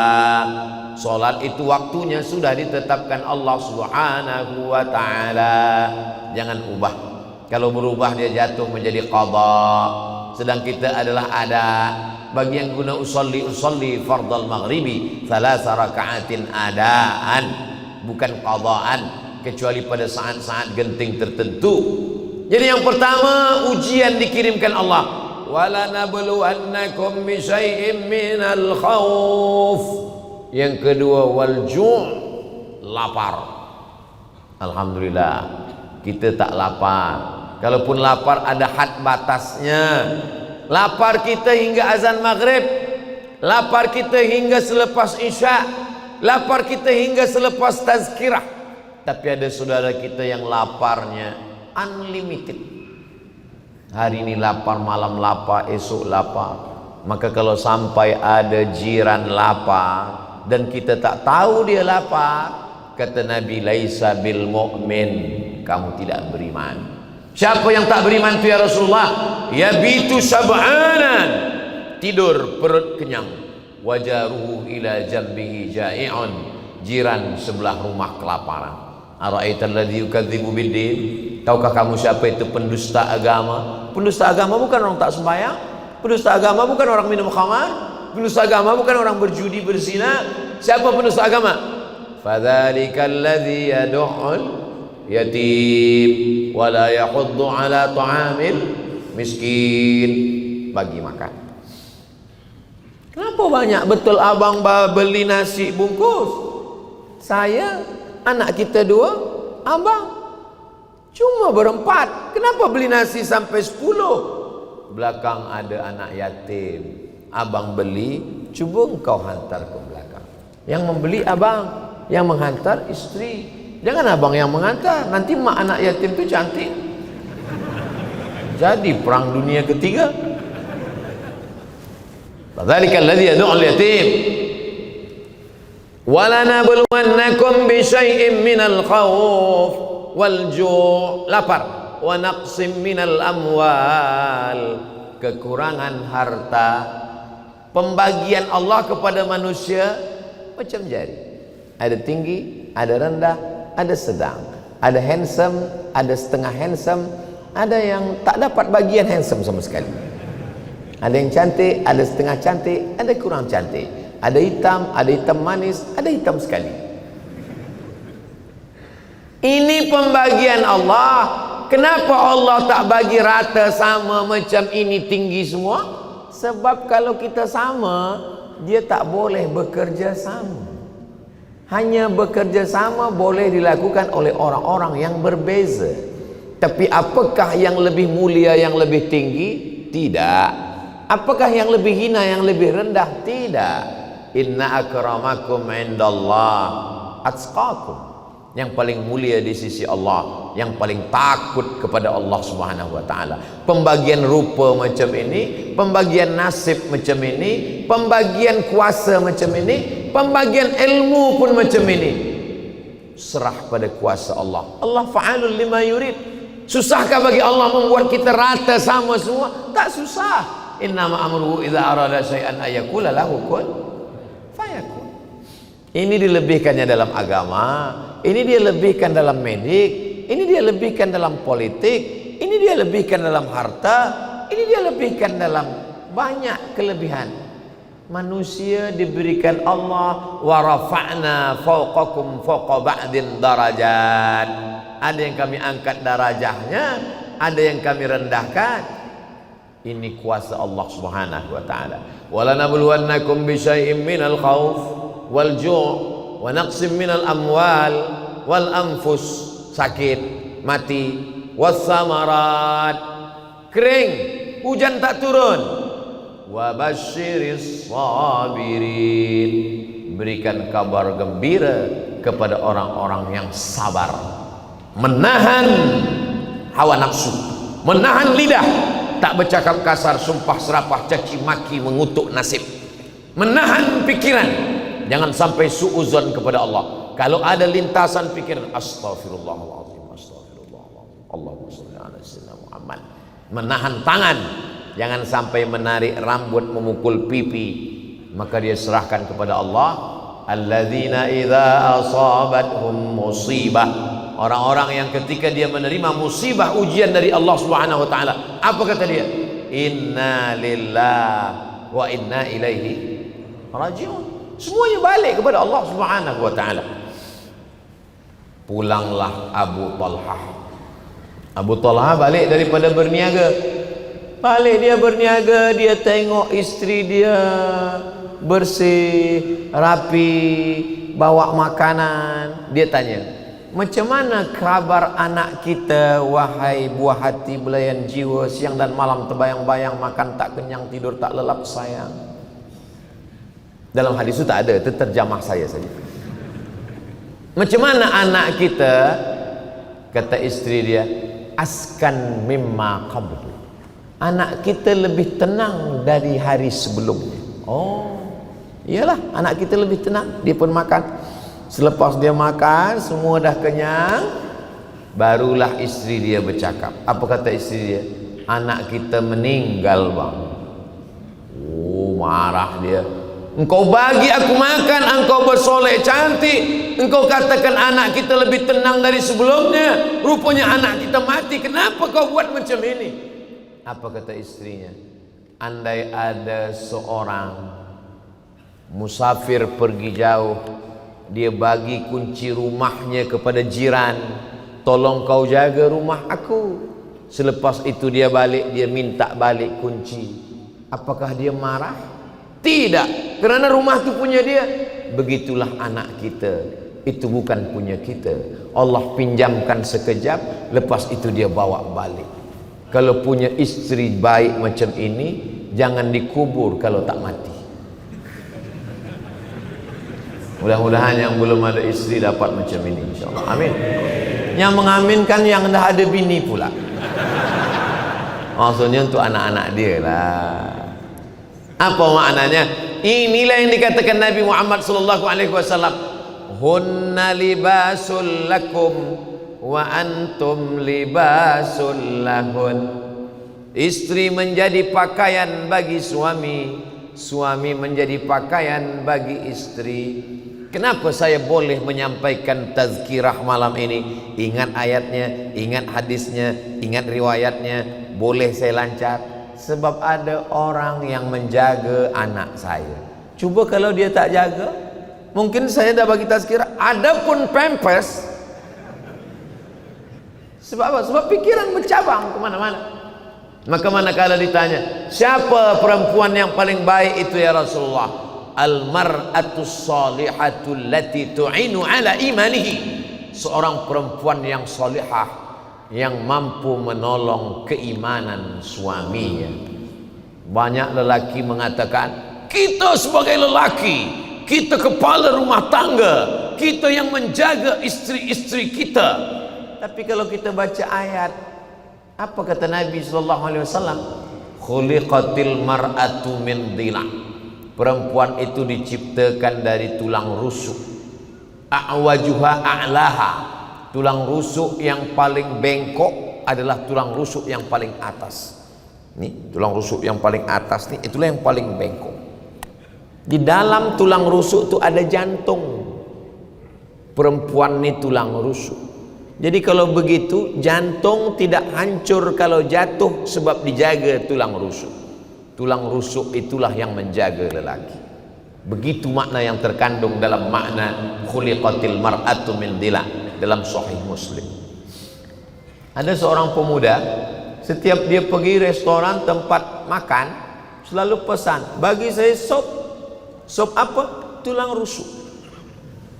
Salat itu waktunya sudah ditetapkan Allah Subhanahu wa taala. Jangan ubah. Kalau berubah dia jatuh menjadi qada. Sedang kita adalah ada. bagi yang guna usolli fardal maghribi thalatha raka'atin adaan, bukan qadaan, kecuali pada saat-saat genting tertentu. Jadi yang pertama, ujian dikirimkan Allah. Wala nabluwannakum bi syai'im minal khauf. Yang kedua, wal ju', lapar. Alhamdulillah kita tak lapar. Kalaupun lapar ada had batasnya. Lapar kita hingga azan maghrib, lapar kita hingga selepas isya, lapar kita hingga selepas tazkirah. Tapi ada saudara kita yang laparnya unlimited. Hari ini lapar, malam lapar, esok lapar. Maka kalau sampai ada jiran lapar dan kita tak tahu dia lapar, kata Nabi, laisa bil mu'min, kamu tidak beriman. Siapa yang tak beriman itu ya Rasulullah? Yabitu sab'anan, tidur perut kenyang, wajaruhu ila jambihi ja'i'un, jiran sebelah rumah kelaparan. Ara'aital ladzi yukadzibu biddin, tahukah kamu siapa itu pendusta agama? Pendusta agama bukan orang tak sembahyang, pendusta agama bukan orang minum khamar, pendusta agama bukan orang berjudi berzina. Siapa pendusta agama? Fadzalikal ladzi yad'ul yatim wala yahuddu ala ta'amil miskin, bagi makan. Kenapa banyak betul abang beli nasi bungkus? Saya, anak kita 2, abang cuma berempat. Kenapa beli nasi sampai 10? Belakang ada anak yatim, abang beli, cuba engkau hantar ke belakang. Yang membeli abang, yang menghantar istri. Jangan abang yang mengantar, nanti mak anak yatim itu cantik. Jadi perang dunia ketiga. Fadzalikal ladzi yad'ul yatim. Wala nabluwannakum bi syai'im minal khauf wal ju', lapar, wa naqsim minal amwal, kekurangan harta. Pembagian Allah kepada manusia macam jari. Ada tinggi, ada rendah, ada sedang, ada handsome, ada setengah handsome, ada yang tak dapat bagian handsome sama sekali. Ada yang cantik, ada setengah cantik, ada kurang cantik. Ada hitam manis, ada hitam sekali. Ini pembagian Allah. Kenapa Allah tak bagi rata sama macam ini tinggi semua? Sebab kalau kita sama, dia tak boleh bekerja sama. Hanya bekerja sama boleh dilakukan oleh orang-orang yang berbeza. Tapi apakah yang lebih mulia, yang lebih tinggi? Tidak. Apakah yang lebih hina, yang lebih rendah? Tidak. Inna akramakum indallah atqakum. Yang paling mulia di sisi Allah, yang paling takut kepada Allah Subhanahu wa taala. Pembagian rupa macam ini, pembagian nasib macam ini, pembagian kuasa macam ini, pembagian ilmu pun macam ini. Serah pada kuasa Allah. Allah fa'alul lima yurid. Susahkah bagi Allah membuat kita rata sama semua? Tak susah. Innama amruhu idza arada syai'an ayaqula lahu kun fayakun. Ini dilebihkannya dalam agama, ini dia lebihkan dalam medik, ini dia lebihkan dalam politik, ini dia lebihkan dalam harta, ini dia lebihkan dalam banyak kelebihan. Manusia diberikan Allah wa rafa'na fawqakum fawqa ba'din darajat. Ada yang kami angkat darajahnya, ada yang kami rendahkan. Ini kuasa Allah Subhanahu wa taala. Wala nabluwannakum bi syai'im minal khauf wal ju' wa naqsim minal amwal wal anfus, sakit, mati, was samarat, kering, hujan tak turun, wa basyiris sabirin, berikan kabar gembira kepada orang-orang yang sabar, menahan hawa nafsu, menahan lidah, tak bercakap kasar, sumpah serapah, caci maki, mengutuk nasib, menahan pikiran, jangan sampai suuzon kepada Allah. Kalau ada lintasan pikiran, astaghfirullahaladzim, astaghfirullahaladzim, Allahumma sholli ala sayyidina Muhammad. Menahan tangan, jangan sampai menarik rambut, memukul pipi, maka dia serahkan kepada Allah. Alladzina idza asabathum musibah, orang-orang yang ketika dia menerima musibah, ujian dari Allah Subhanahu wa taala, apa kata dia? Inna lillahi wa inna ilaihi raji'un. Semuanya balik kepada Allah Subhanahu wa taala. Pulanglah Abu Talhah. Abu Talhah balik daripada berniaga. Balik dia berniaga, dia tengok isteri dia bersih, rapi, bawa makanan. Dia tanya, macam mana kabar anak kita, wahai buah hati belayan jiwa, siang dan malam terbayang-bayang, makan tak kenyang, tidur tak lelap sayang. Dalam hadis itu tak ada, itu terjemah saya saja. Macam mana anak kita? Kata isteri dia, askan mimma qablu. Anak kita lebih tenang dari hari sebelumnya. Oh, iyalah, anak kita lebih tenang. Dia pun makan. Selepas dia makan, semua dah kenyang, barulah isteri dia bercakap. Apa kata isteri dia? Anak kita meninggal, bang. Oh, marah dia. Engkau bagi aku makan, engkau bersolek cantik, engkau katakan anak kita lebih tenang dari sebelumnya. Rupanya anak kita mati. Kenapa kau buat macam ini? Apa kata istrinya? Andai ada seorang musafir pergi jauh, dia bagi kunci rumahnya kepada jiran, tolong kau jaga rumah aku. Selepas itu dia balik, dia minta balik kunci. Apakah dia marah? Tidak, kerana rumah itu punya dia. Begitulah anak kita, itu bukan punya kita. Allah pinjamkan sekejap, lepas itu dia bawa balik. Kalau punya istri baik macam ini, jangan dikubur kalau tak mati. Mudah-mudahan yang belum ada istri dapat macam ini, insyaAllah. Amin. Yang mengaminkan yang dah ada bini pula. Maksudnya untuk anak-anak dia lah. Apa maknanya? Inilah yang dikatakan Nabi Muhammad SAW. Hunna libasul lakum wa antum libasul lahun. Istri menjadi pakaian bagi suami, suami menjadi pakaian bagi istri. Kenapa saya boleh menyampaikan tazkirah malam ini? Ingat ayatnya, ingat hadisnya, ingat riwayatnya. Boleh saya lancar? Sebab ada orang yang menjaga anak saya. Cuba kalau dia tak jaga, mungkin saya dah bagi tazkirah, ada pun pampers. Sebab apa? Sebab pikiran bercabang kemana-mana. Maka manakala ditanya, siapa perempuan yang paling baik itu ya Rasulullah? Al-mar'atus salihatul lati tu'inu ala imanihi. Seorang perempuan yang salihah, yang mampu menolong keimanan suaminya. Banyak lelaki mengatakan, kita sebagai lelaki, kita kepala rumah tangga, kita yang menjaga istri-istri kita. Tapi kalau kita baca ayat, apa kata Nabi SAW? Khuliqatil mar'atu min dhila. Perempuan itu diciptakan dari tulang rusuk. A'wajuha a'laha. Tulang rusuk yang paling bengkok adalah tulang rusuk yang paling atas. Nih, tulang rusuk yang paling atas nih, itulah yang paling bengkok. Di dalam tulang rusuk itu ada jantung. Perempuan ini tulang rusuk. Jadi kalau begitu, jantung tidak hancur kalau jatuh sebab dijaga tulang rusuk. Tulang rusuk itulah yang menjaga lelaki. Begitu makna yang terkandung dalam makna khuliqatil mar'atu min dhila dalam Sahih Muslim. Ada seorang pemuda, setiap dia pergi restoran tempat makan, selalu pesan, bagi saya sop. Sop apa? Tulang rusuk.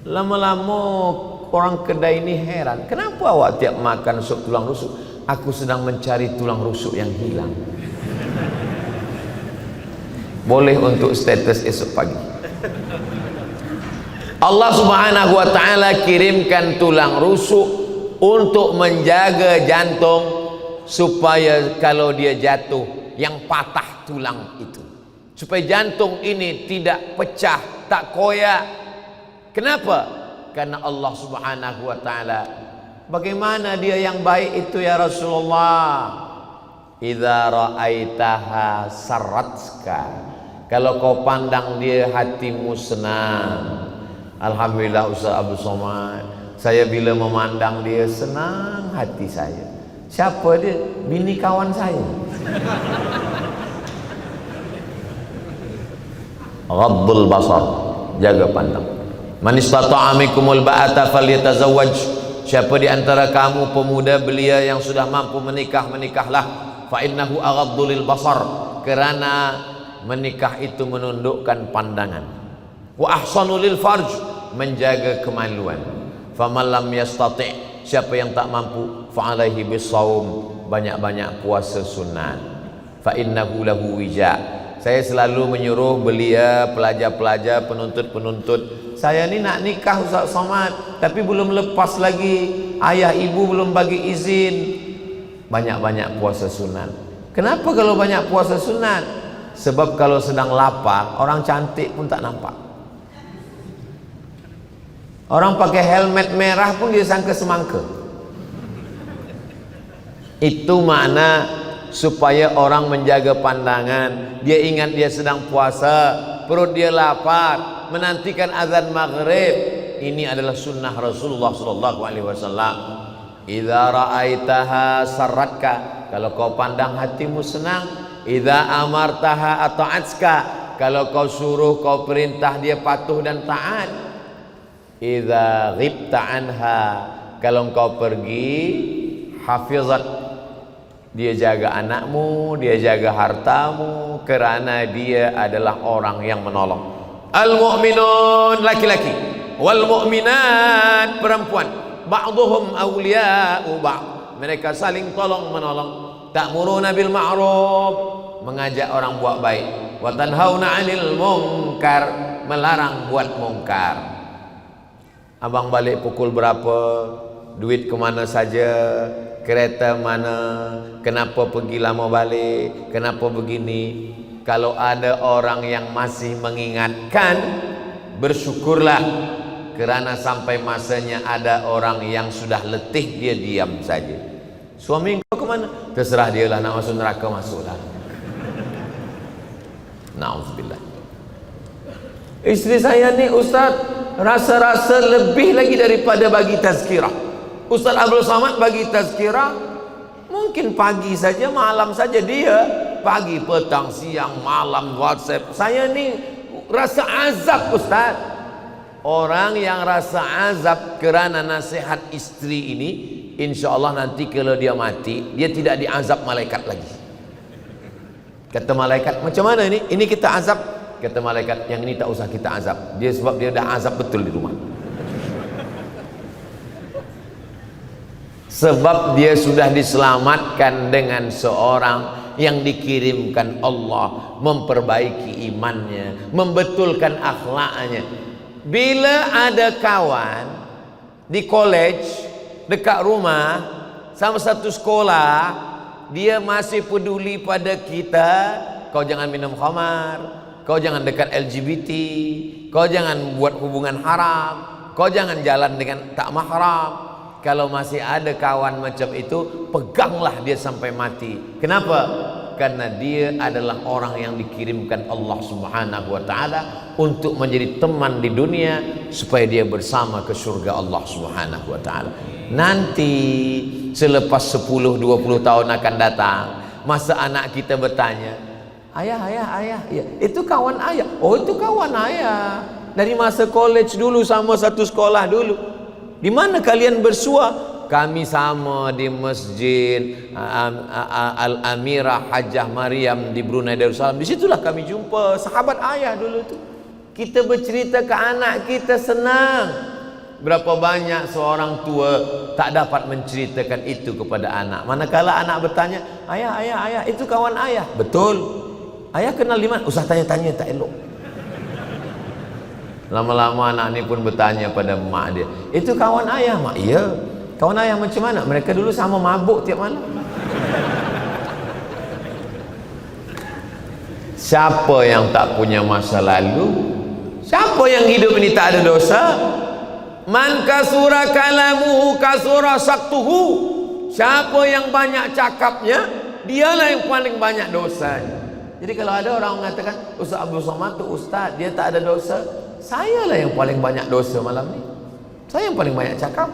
Lama-lama orang kedai ini heran, kenapa awak tiap makan sop tulang rusuk? Aku sedang mencari tulang rusuk yang hilang. Boleh untuk status esok pagi. Allah Subhanahu wa ta'ala kirimkan tulang rusuk untuk menjaga jantung, supaya kalau dia jatuh, yang patah tulang itu, supaya jantung ini tidak pecah, tak koyak. Kenapa? Karena Allah Subhanahu wa ta'ala. Bagaimana dia yang baik itu ya Rasulullah? Idza ra'aitaha sarratska. Kalau kau pandang dia, hatimu senang. Alhamdulillah Ustaz Abu Somad, saya bila memandang dia senang hati saya. Siapa dia? Bini kawan saya. Ghaddul basar, jaga pandang. Man istata'a minkumul ba'ata falyatazawwaj. Siapa di antara kamu pemuda belia yang sudah mampu menikah, menikahlah. Fa innahu aghaddu lil basar, karena menikah itu menundukkan pandangan. Wa ahsanu lil farj, menjaga kemaluan. Faman lam yastati', siapa yang tak mampu, fa alaihi bisawm, banyak-banyak puasa sunat. Fa innahu lahu wija. Saya selalu menyuruh belia, pelajar-pelajar, penuntut-penuntut, saya ni nak nikah Ustaz Somad, tapi belum lepas lagi, ayah ibu belum bagi izin. Banyak-banyak puasa sunat. Kenapa kalau banyak puasa sunat? Sebab kalau sedang lapar, orang cantik pun tak nampak. Orang pakai helmet merah pun dia sangka semangka. Itu makna supaya orang menjaga pandangan. Dia ingat dia sedang puasa, perut dia lapar, menantikan azan maghrib. Ini adalah sunnah Rasulullah sallallahu alaihi wasallam. Idza ra'aitaha sarratka, kalau kau pandang hatimu senang. Idza amartaha ata'atska, kalau kau suruh, kau perintah, dia patuh dan taat. Idza ghibta anha, kalau kau pergi, hafizat, dia jaga anakmu, dia jaga hartamu, kerana dia adalah orang yang menolong. Al-mu'minun, laki-laki, wal mu'minat, perempuan, ba'duhum awliya'u ba'd, mereka saling tolong menolong. Ta'muruna bil ma'ruf, mengajak orang buat baik. Wa tanhauna 'anil munkar, melarang buat mungkar. Abang balik pukul berapa? Duit kemana saja? Kereta mana? Kenapa pergi lama balik? Kenapa begini? Kalau ada orang yang masih mengingatkan, bersyukurlah, kerana sampai masanya ada orang yang sudah letih, dia diam saja. Suami kau ke mana? Terserah dia lah, nak masuk neraka masuklah. Na'udzubillah. Isteri saya ni Ustaz, rasa-rasa lebih lagi daripada bagi tazkirah. Ustaz Abdul Somad bagi tazkirah mungkin pagi saja, malam saja. Dia pagi, petang, siang, malam, WhatsApp. Saya ni rasa azab Ustaz. Orang yang rasa azab kerana nasihat istri ini, insya Allah nanti kalau dia mati, dia tidak diazab malaikat lagi. Kata malaikat, macam mana ini? Ini kita azab. Kata malaikat, yang ini tak usah kita azab. Dia sebab dia dah azab betul di rumah. Sebab dia sudah diselamatkan dengan seorang yang dikirimkan Allah, memperbaiki imannya, membetulkan akhlaknya. Bila ada kawan di college dekat rumah sama satu sekolah, dia masih peduli pada kita, kau jangan minum khamar, kau jangan dekat LGBT, kau jangan buat hubungan haram, kau jangan jalan dengan tak mahram. Kalau masih ada kawan macam itu, peganglah dia sampai mati. Kenapa? Karena dia adalah orang yang dikirimkan Allah Subhanahu wa ta'ala untuk menjadi teman di dunia, supaya dia bersama ke surga Allah Subhanahu wa ta'ala. Nanti selepas 10-20 tahun akan datang, masa anak kita bertanya, ayah, ya, itu kawan ayah. Oh, itu kawan ayah dari masa college dulu, sama satu sekolah dulu. Di mana kalian bersua? Kami sama di Masjid Al-Amirah Hajjah Maryam di Brunei Darussalam. Di situlah kami jumpa sahabat ayah dulu tu. Kita bercerita ke anak kita, senang. Berapa banyak seorang tua tak dapat menceritakan itu kepada anak. Manakala anak bertanya, ayah, itu kawan ayah. Betul. Ayah kenal di mana? Usah tanya-tanya, tak elok. Lama-lama anak ni pun bertanya pada mak dia, itu kawan ayah? Mak, iya. Kawan ayah macam mana? Mereka dulu sama mabuk tiap malam. Siapa yang tak punya masa lalu? Siapa yang hidup ini tak ada dosa? Man kasura kalamuhu kasura saktuhu. Siapa yang banyak cakapnya, dialah yang paling banyak dosanya. Jadi kalau ada orang mengatakan Ustaz Abdul Somad tu ustaz, dia tak ada dosa, sayalah yang paling banyak dosa malam ni. Saya yang paling banyak cakap,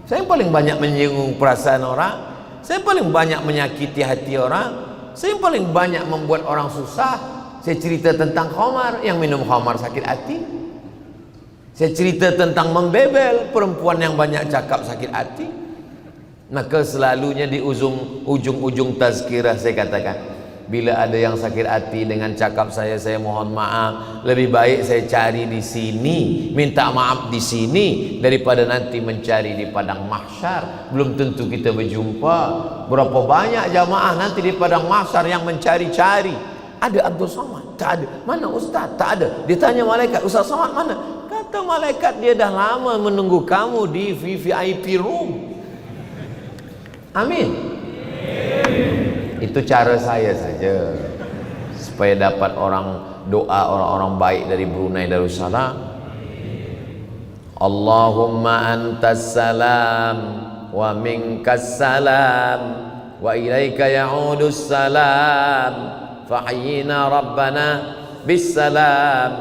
saya yang paling banyak menyinggung perasaan orang, saya yang paling banyak menyakiti hati orang, saya yang paling banyak membuat orang susah. Saya cerita tentang khamar, yang minum khamar sakit hati. Saya cerita tentang membebel, perempuan yang banyak cakap sakit hati. Maka selalunya di ujung-ujung tazkirah saya katakan, bila ada yang sakit hati dengan cakap saya mohon maaf. Lebih baik saya cari di sini, minta maaf di sini, daripada nanti mencari di padang mahsyar. Belum tentu kita berjumpa. Berapa banyak jamaah nanti di padang mahsyar yang mencari-cari. Ada Abdul Somad? Tak ada. Mana Ustaz? Tak ada. Dia tanya malaikat, Ustaz Somad mana? Kata malaikat, dia dah lama menunggu kamu di VIP room. Amin. Itu cara saya saja supaya dapat doa orang-orang baik dari Brunei Darussalam. Allahumma antas salam wa minkas salam wa ilaika ya'udus salam fahyina rabbana bis salam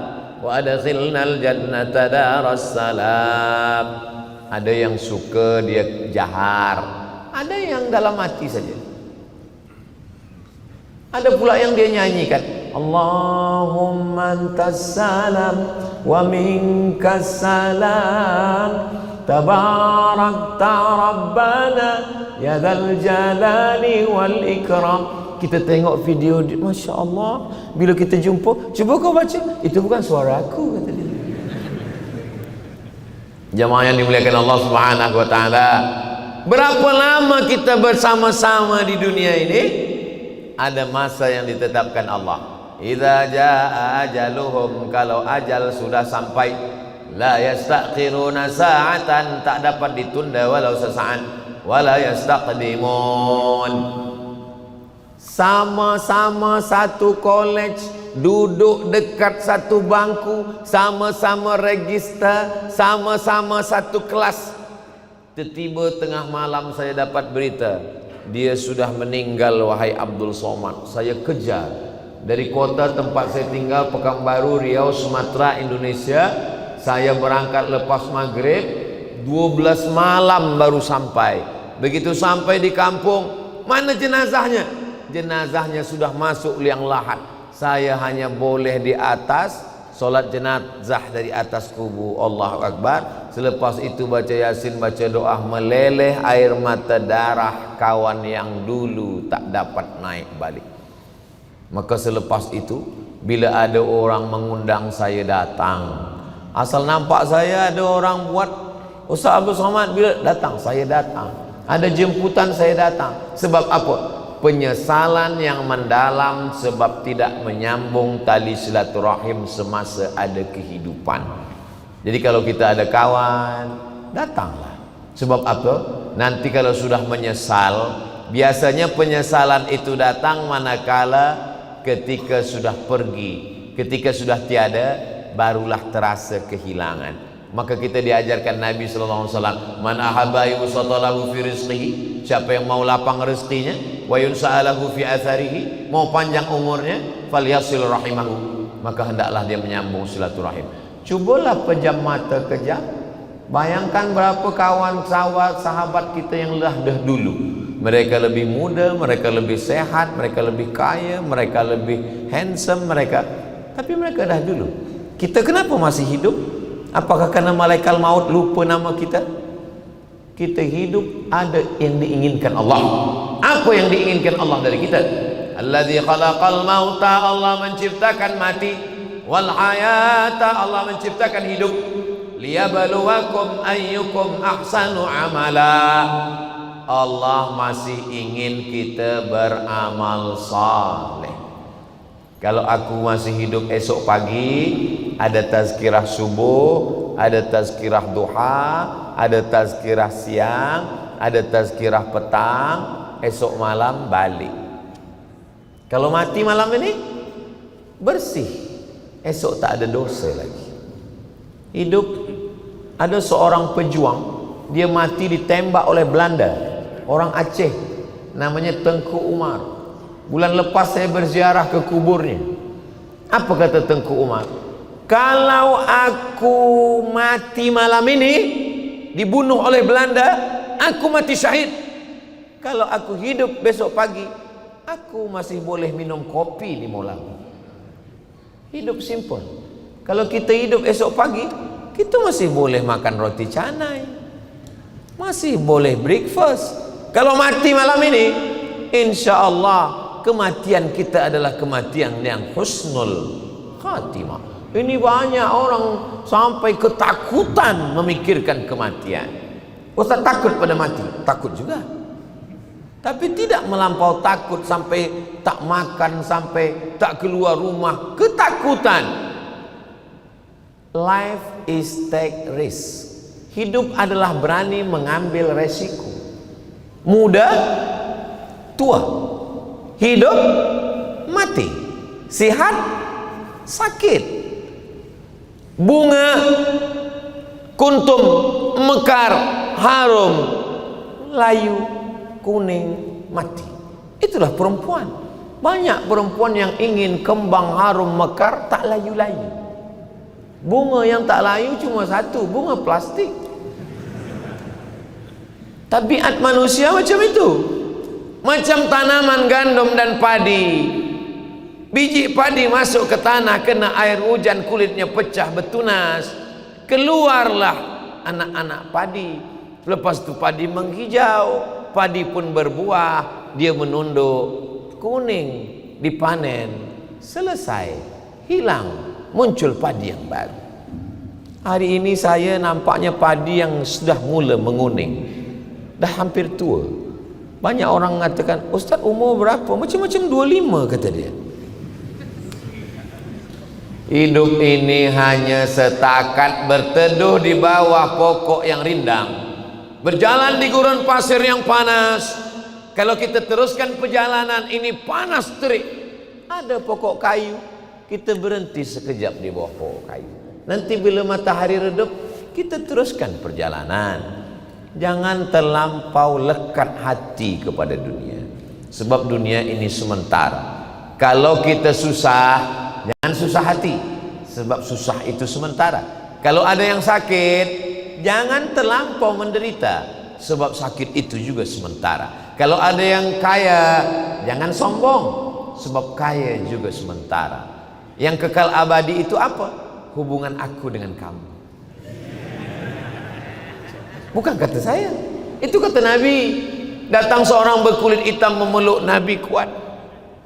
wa adkhilnal jannata daras salam. Ada yang suka dia jahar, ada yang dalam hati saja. Ada pula yang dia nyanyikan, Allahumma antas salam wa minkas salam tabarakta rabbana ya dzal jalali wal ikram. Kita tengok video, Masya Allah, bila kita jumpa, cuba kau baca, itu bukan suara aku, kata dia. Jamaah yang dimuliakan Allah Subhanahu wa taala, berapa lama kita bersama-sama di dunia ini? Ada masa yang ditetapkan Allah. Idza jaa ajaluhum, kalau ajal sudah sampai, la yastakhiruna sa'atan, tak dapat ditunda walau sesaat, wala yastaqdimun. Sama-sama satu college, duduk dekat satu bangku, sama-sama register, sama-sama satu kelas. Tiba-tiba tengah malam saya dapat berita, dia sudah meninggal wahai Abdul Somad. Saya kejar dari kota tempat saya tinggal, Pekanbaru, Riau, Sumatera, Indonesia. Saya berangkat lepas maghrib, 12 malam baru sampai. Begitu sampai di kampung, mana jenazahnya? Jenazahnya sudah masuk liang lahat. Saya hanya boleh di atas, solat jenazah dari atas kubu. Allahu Akbar. Selepas itu baca Yasin, baca doa, meleleh air mata darah kawan yang dulu tak dapat naik balik. Maka selepas itu, bila ada orang mengundang saya datang, asal nampak saya ada orang buat, Ustaz Abdul Somad bila datang, saya datang. Ada jemputan, saya datang. Sebab apa? Penyesalan yang mendalam sebab tidak menyambung tali silaturahim semasa ada kehidupan. Jadi kalau kita ada kawan, datanglah. Sebab apa? Nanti kalau sudah menyesal, biasanya penyesalan itu datang manakala ketika sudah pergi, ketika sudah tiada, barulah terasa kehilangan. Maka kita diajarkan Nabi SAW, man ahabba yusatalahu fi rizqihi, siapa yang mau lapang rezekinya, wa yunsa'alahu fi atharihi, mau panjang umurnya, falyasil rahimahu, maka hendaklah dia menyambung silaturahim. Cubalah pejam mata kejap, bayangkan berapa kawan sahabat kita yang dah dulu. Mereka lebih muda, mereka lebih sehat, mereka lebih kaya, mereka lebih handsome, tapi mereka dah dulu. Kita kenapa masih hidup? Apakah karena malaikat maut lupa nama kita? Kita hidup ada yang diinginkan Allah. Apa yang diinginkan Allah dari kita? Alladzi khalaqal mauta, Allah menciptakan mati, wal hayata, Allah menciptakan hidup, liyabluwakum ayyukum ahsanu amala. Allah masih ingin kita beramal saleh. Kalau aku masih hidup esok pagi, ada tazkirah subuh, ada tazkirah duha, ada tazkirah siang, ada tazkirah petang, esok malam balik. Kalau mati malam ini, bersih, esok tak ada dosa lagi. Hidup, ada seorang pejuang, dia mati ditembak oleh Belanda, orang Aceh, namanya Tengku Umar. Bulan lepas saya berziarah ke kuburnya. Apa kata Tengku Umar? Kalau aku mati malam ini, dibunuh oleh Belanda, aku mati syahid. Kalau aku hidup besok pagi, aku masih boleh minum kopi 5 lagu. Hidup simple. Kalau kita hidup esok pagi, kita masih boleh makan roti canai, masih boleh breakfast. Kalau mati malam ini, insya Allah kematian kita adalah kematian yang husnul khatimah. Ini banyak orang sampai ketakutan memikirkan kematian. Ustaz takut pada mati, takut juga. Tapi tidak melampau takut sampai tak makan, sampai tak keluar rumah. Ketakutan. Life is take risk. Hidup adalah berani mengambil resiko. Muda, tua. Hidup, mati. Sihat, sakit. Bunga, kuntum, mekar, harum, layu, kuning, mati. Itulah perempuan. Banyak perempuan yang ingin kembang harum mekar tak layu-layu. Bunga yang tak layu cuma satu, bunga plastik. Tabiat manusia macam itu. Macam tanaman gandum dan padi. Biji padi masuk ke tanah, kena air hujan, kulitnya pecah, bertunas. Keluarlah anak-anak padi. Lepas itu padi menghijau, padi pun berbuah, dia menunduk, kuning, dipanen, selesai, hilang, muncul padi yang baru. Hari ini saya nampaknya padi yang sudah mula menguning, dah hampir tua. Banyak orang mengatakan, Ustaz umur berapa? Macam-macam 25 kata dia. Hidup ini hanya setakat berteduh di bawah pokok yang rindang, berjalan di gurun pasir yang panas. Kalau kita teruskan perjalanan ini panas terik, ada pokok kayu, kita berhenti sekejap di bawah pokok kayu. Nanti bila matahari redup, kita teruskan perjalanan. Jangan terlampau lekat hati kepada dunia, sebab dunia ini sementara. Kalau kita susah, jangan susah hati, sebab susah itu sementara. Kalau ada yang sakit, jangan terlampau menderita, sebab sakit itu juga sementara. Kalau ada yang kaya, jangan sombong, sebab kaya juga sementara. Yang kekal abadi itu apa? Hubungan aku dengan kamu. Bukan kata saya, itu kata Nabi. Datang seorang berkulit hitam memeluk Nabi kuat.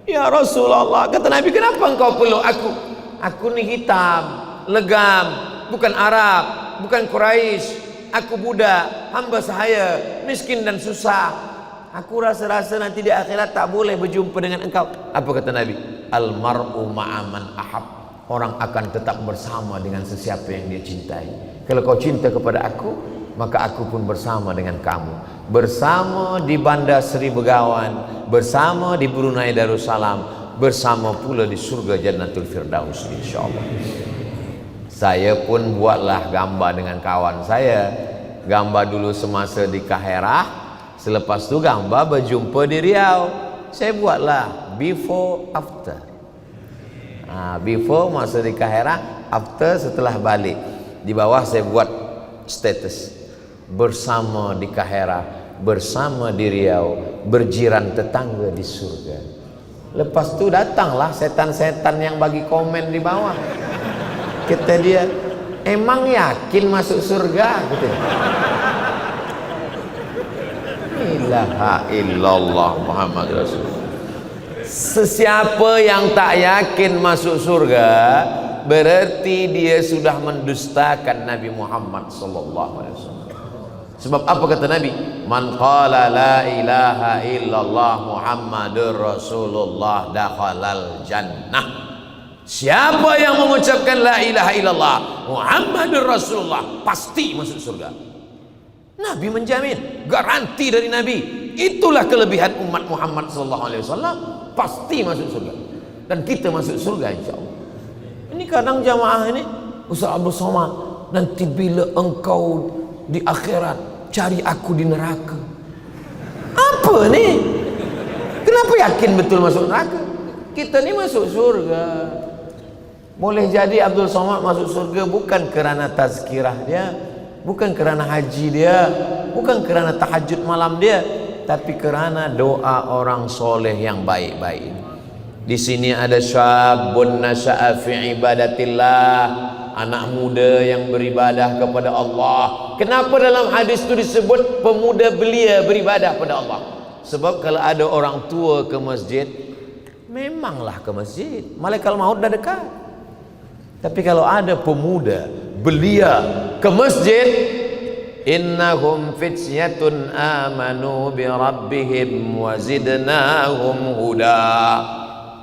Ya Rasulullah, kata Nabi, kenapa engkau peluk aku? Aku ni hitam, legam, bukan Arab, bukan Quraisy. Aku budak, hamba sahaya, miskin dan susah. Aku rasa-rasa nanti di akhirat tak boleh berjumpa dengan engkau. Apa kata Nabi? Al-mar'u ma'aman ahab. Orang akan tetap bersama dengan sesiapa yang dia cintai. Kalau kau cinta kepada aku, maka aku pun bersama dengan kamu. Bersama di Bandar Seri Begawan, bersama di Brunei Darussalam, bersama pula di surga Jannatul Firdaus, insyaAllah. Saya pun buatlah gambar dengan kawan saya. Gambar dulu semasa di Kaherah, selepas tu gambar berjumpa di Riau. Saya buatlah before after. Before masa di Kaherah, after setelah balik. Di bawah saya buat status, bersama di Kaherah, bersama di Riau, berjiran tetangga di surga. Lepas tu datanglah setan-setan yang bagi komen di bawah. Kata dia, emang yakin masuk surga? Gitu. Ilaha illallah Muhammad Rasulullah. Sesiapa yang tak yakin masuk surga, berarti dia sudah mendustakan Nabi Muhammad sallallahu alaihi wasallam. Sebab apa kata Nabi? Man qala la ilaha illallah Muhammadur Rasulullah dakhalal jannah. Siapa yang mengucapkan la ilaha illallah Muhammadur Rasulullah pasti masuk surga. Nabi menjamin, garansi dari Nabi. Itulah kelebihan umat Muhammad sallallahu alaihi wasallam, pasti masuk surga. Dan kita masuk surga insyaallah. Ini kadang jamaah ini, Ustaz Abdul Somad, nanti bila engkau di akhirat cari aku di neraka. Apa ni? Kenapa yakin betul masuk neraka? Kita ni masuk surga. Boleh jadi Abdul Somad masuk surga bukan kerana tazkirah dia, bukan kerana haji dia, bukan kerana tahajud malam dia, tapi kerana doa orang soleh yang baik-baik. Di sini ada syabun nasya'a fi ibadatillah, anak muda yang beribadah kepada Allah. Kenapa dalam hadis itu disebut pemuda belia beribadah kepada Allah? Sebab kalau ada orang tua ke masjid, memanglah ke masjid, malaikat maut dah dekat. Tapi kalau ada pemuda belia ke masjid, innahum fityatun amanu bi rabbihim wa zidnahum huda.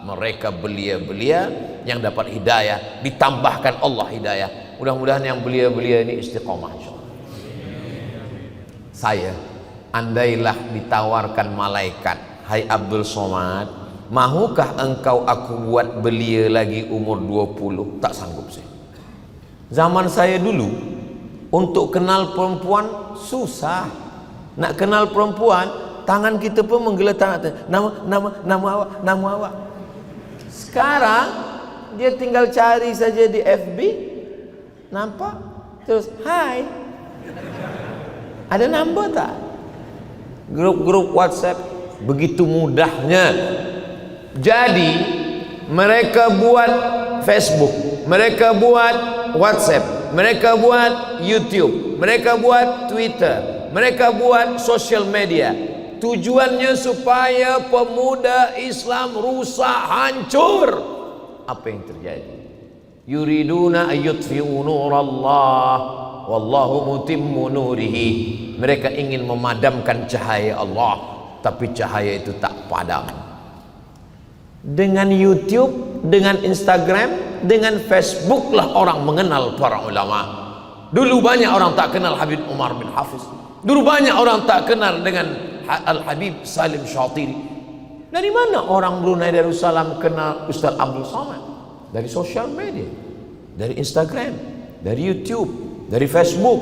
Mereka belia-belia yang dapat hidayah, ditambahkan Allah hidayah. Mudah-mudahan yang belia-belia ini istiqomah insyaallah. Saya, andailah ditawarkan malaikat, hai Abdul Somad, mahukah engkau aku buat belia lagi umur 20? Tak sanggup saya. Zaman saya dulu, untuk kenal perempuan susah. Nak kenal perempuan, tangan kita pun menggeletar. Nama awak. Sekarang dia tinggal cari saja di FB, nampak, terus hai, ada nombor tak? Grup-grup WhatsApp, begitu mudahnya. Jadi mereka buat Facebook, mereka buat WhatsApp, mereka buat YouTube, mereka buat Twitter, mereka buat social media. Tujuannya supaya pemuda Islam rusak, hancur. Apa yang terjadi? Yuriduna ayyutfi'u nurallah wallahu mutimmu nurihi. Mereka ingin memadamkan cahaya Allah, tapi cahaya itu tak padam. Dengan YouTube, dengan Instagram, dengan Facebook lah orang mengenal para ulama. Dulu banyak orang tak kenal Habib Umar bin Hafiz. Dulu banyak orang tak kenal dengan Al-Habib Salim Syatiri. Dari mana orang Brunei Darussalam kenal Ustaz Abdul Somad? Dari sosial media, dari Instagram, dari YouTube, dari Facebook.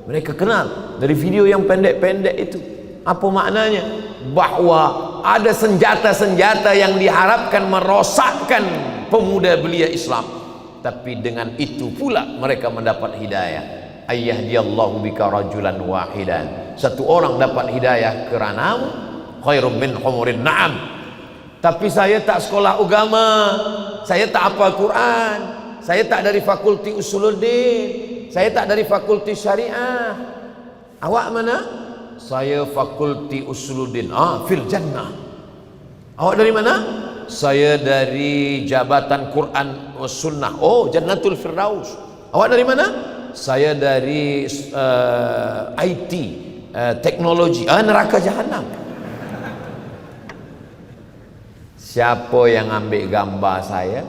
Mereka kenal dari video yang pendek-pendek itu. Apa maknanya? Bahwa ada senjata-senjata yang diharapkan merosakkan pemuda belia Islam. Tapi dengan itu pula mereka mendapat hidayah. Ayyahdiyallahu bika rajulan wahidan. Satu orang dapat hidayah keranamu khairum min humurin na'am. Tapi saya tak sekolah agama, saya tak hafal Quran, saya tak dari fakulti usuluddin, saya tak dari fakulti syariah. Awak mana? Saya fakulti usuluddin. Fil jannah. Awak dari mana? Saya dari jabatan Quran was sunnah. Jannatul Firdaus. Awak dari mana? Saya dari IT, teknologi. Neraka jahanam. Siapa yang ambil gambar saya?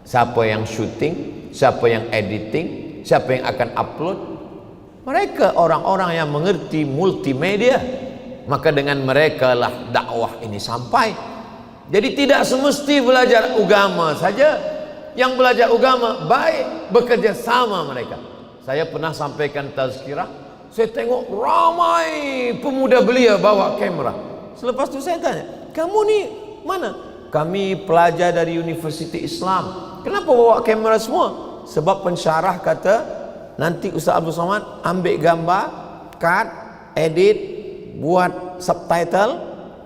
Siapa yang syuting? Siapa yang editing? Siapa yang akan upload? Mereka orang-orang yang mengerti multimedia. Maka dengan mereka lah dakwah ini sampai. Jadi tidak semesti belajar agama saja. Yang belajar agama baik, bekerja sama mereka. Saya pernah sampaikan tazkirah, saya tengok ramai pemuda belia bawa kamera. Selepas itu saya tanya, kamu ni mana? Kami pelajar dari Universiti Islam. Kenapa bawa kamera semua? Sebab pensyarah kata, nanti Ustaz Abdul Somad ambil gambar, cut, edit, buat subtitle,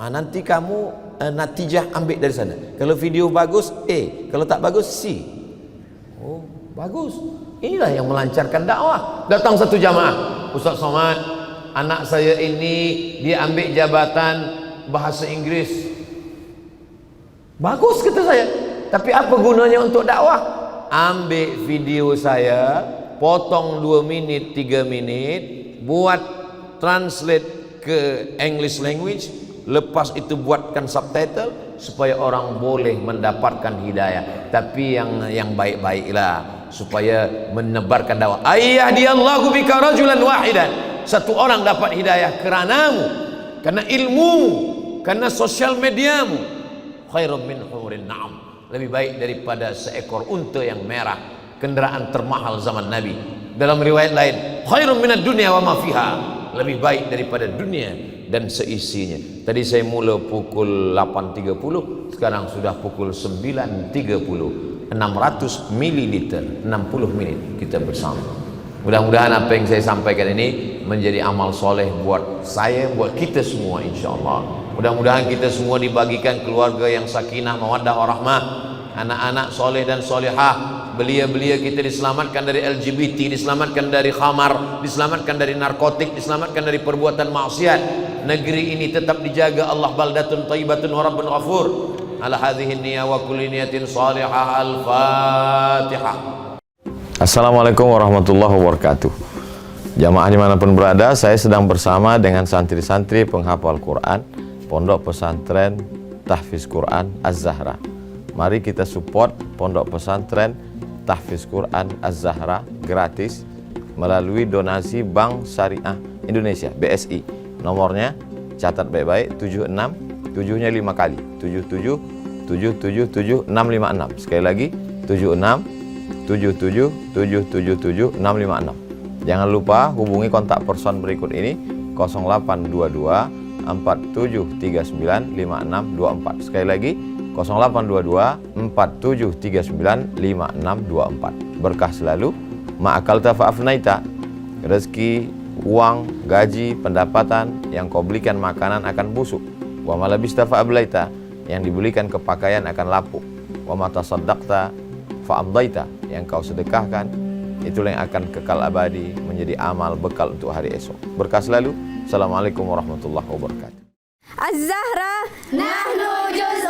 nanti kamu natijah ambil dari sana. Kalau video bagus A, kalau tak bagus C. Oh, bagus. Inilah yang melancarkan dakwah. Datang satu jamaah, Ustaz Somad, anak saya ini dia ambil jabatan bahasa Inggris. Bagus kata saya. Tapi apa gunanya untuk dakwah? Ambil video saya, potong 2 minit, 3 minit, buat translate ke English language, lepas itu buatkan subtitle supaya orang boleh mendapatkan hidayah. Tapi yang baik-baiklah supaya menebarkan dakwah. Ayyahdiyallahu bika rajulan wahidan. Satu orang dapat hidayah keranamu, karena ilmumu, karena sosial mediamu. Khairum min humurin na'am. Lebih baik daripada seekor unta yang merah, kendaraan termahal zaman Nabi. Dalam riwayat lain, khairum minad dunya wa ma fiha. Lebih baik daripada dunia dan seisinya. Tadi saya mula pukul 8.30, sekarang sudah pukul 9.30. 600 mililiter, 60 minit kita bersama. Mudah-mudahan apa yang saya sampaikan ini menjadi amal soleh buat saya, buat kita semua insya Allah. Mudah-mudahan kita semua dibagikan keluarga yang sakinah, mawaddah, warahmah, anak-anak soleh dan solehah. Belia-belia kita diselamatkan dari LGBT, diselamatkan dari khamar, diselamatkan dari narkotik, diselamatkan dari perbuatan maksiat. Negeri ini tetap dijaga Allah, baldatun thayyibatun wa rabbun ghafur. Ala hadhihi niyya wa kulli niyatin salihah. Al-Fatihah. Assalamualaikum warahmatullahi wabarakatuh. Jamaah dimanapun berada, saya sedang bersama dengan santri-santri penghafal Quran Pondok Pesantren Tahfiz Quran Az-Zahra. Mari kita support Pondok Pesantren Tahfiz Quran Az-Zahra gratis melalui donasi Bank Syariah Indonesia BSI. Nomornya catat baik-baik, 76 7-nya 5 kali 77 777 656. Sekali lagi 76 77 777 656. Jangan lupa hubungi kontak person berikut ini 0822 4739 5624. Sekali lagi 0822 4739 5624. Berkah selalu. Ma'akalta fa'afnaita. Rezeki, uang, gaji, pendapatan yang kau belikan makanan akan busuk. Wa malabista fa'ablaita. Yang dibelikan kepakaian akan lapuk. Wa mata saddaqta fa'amdaita. Yang kau sedekahkan itulah yang akan kekal abadi menjadi amal bekal untuk hari esok. Berkah selalu. Assalamualaikum warahmatullahi wabarakatuh. Az-Zahra nahnu juz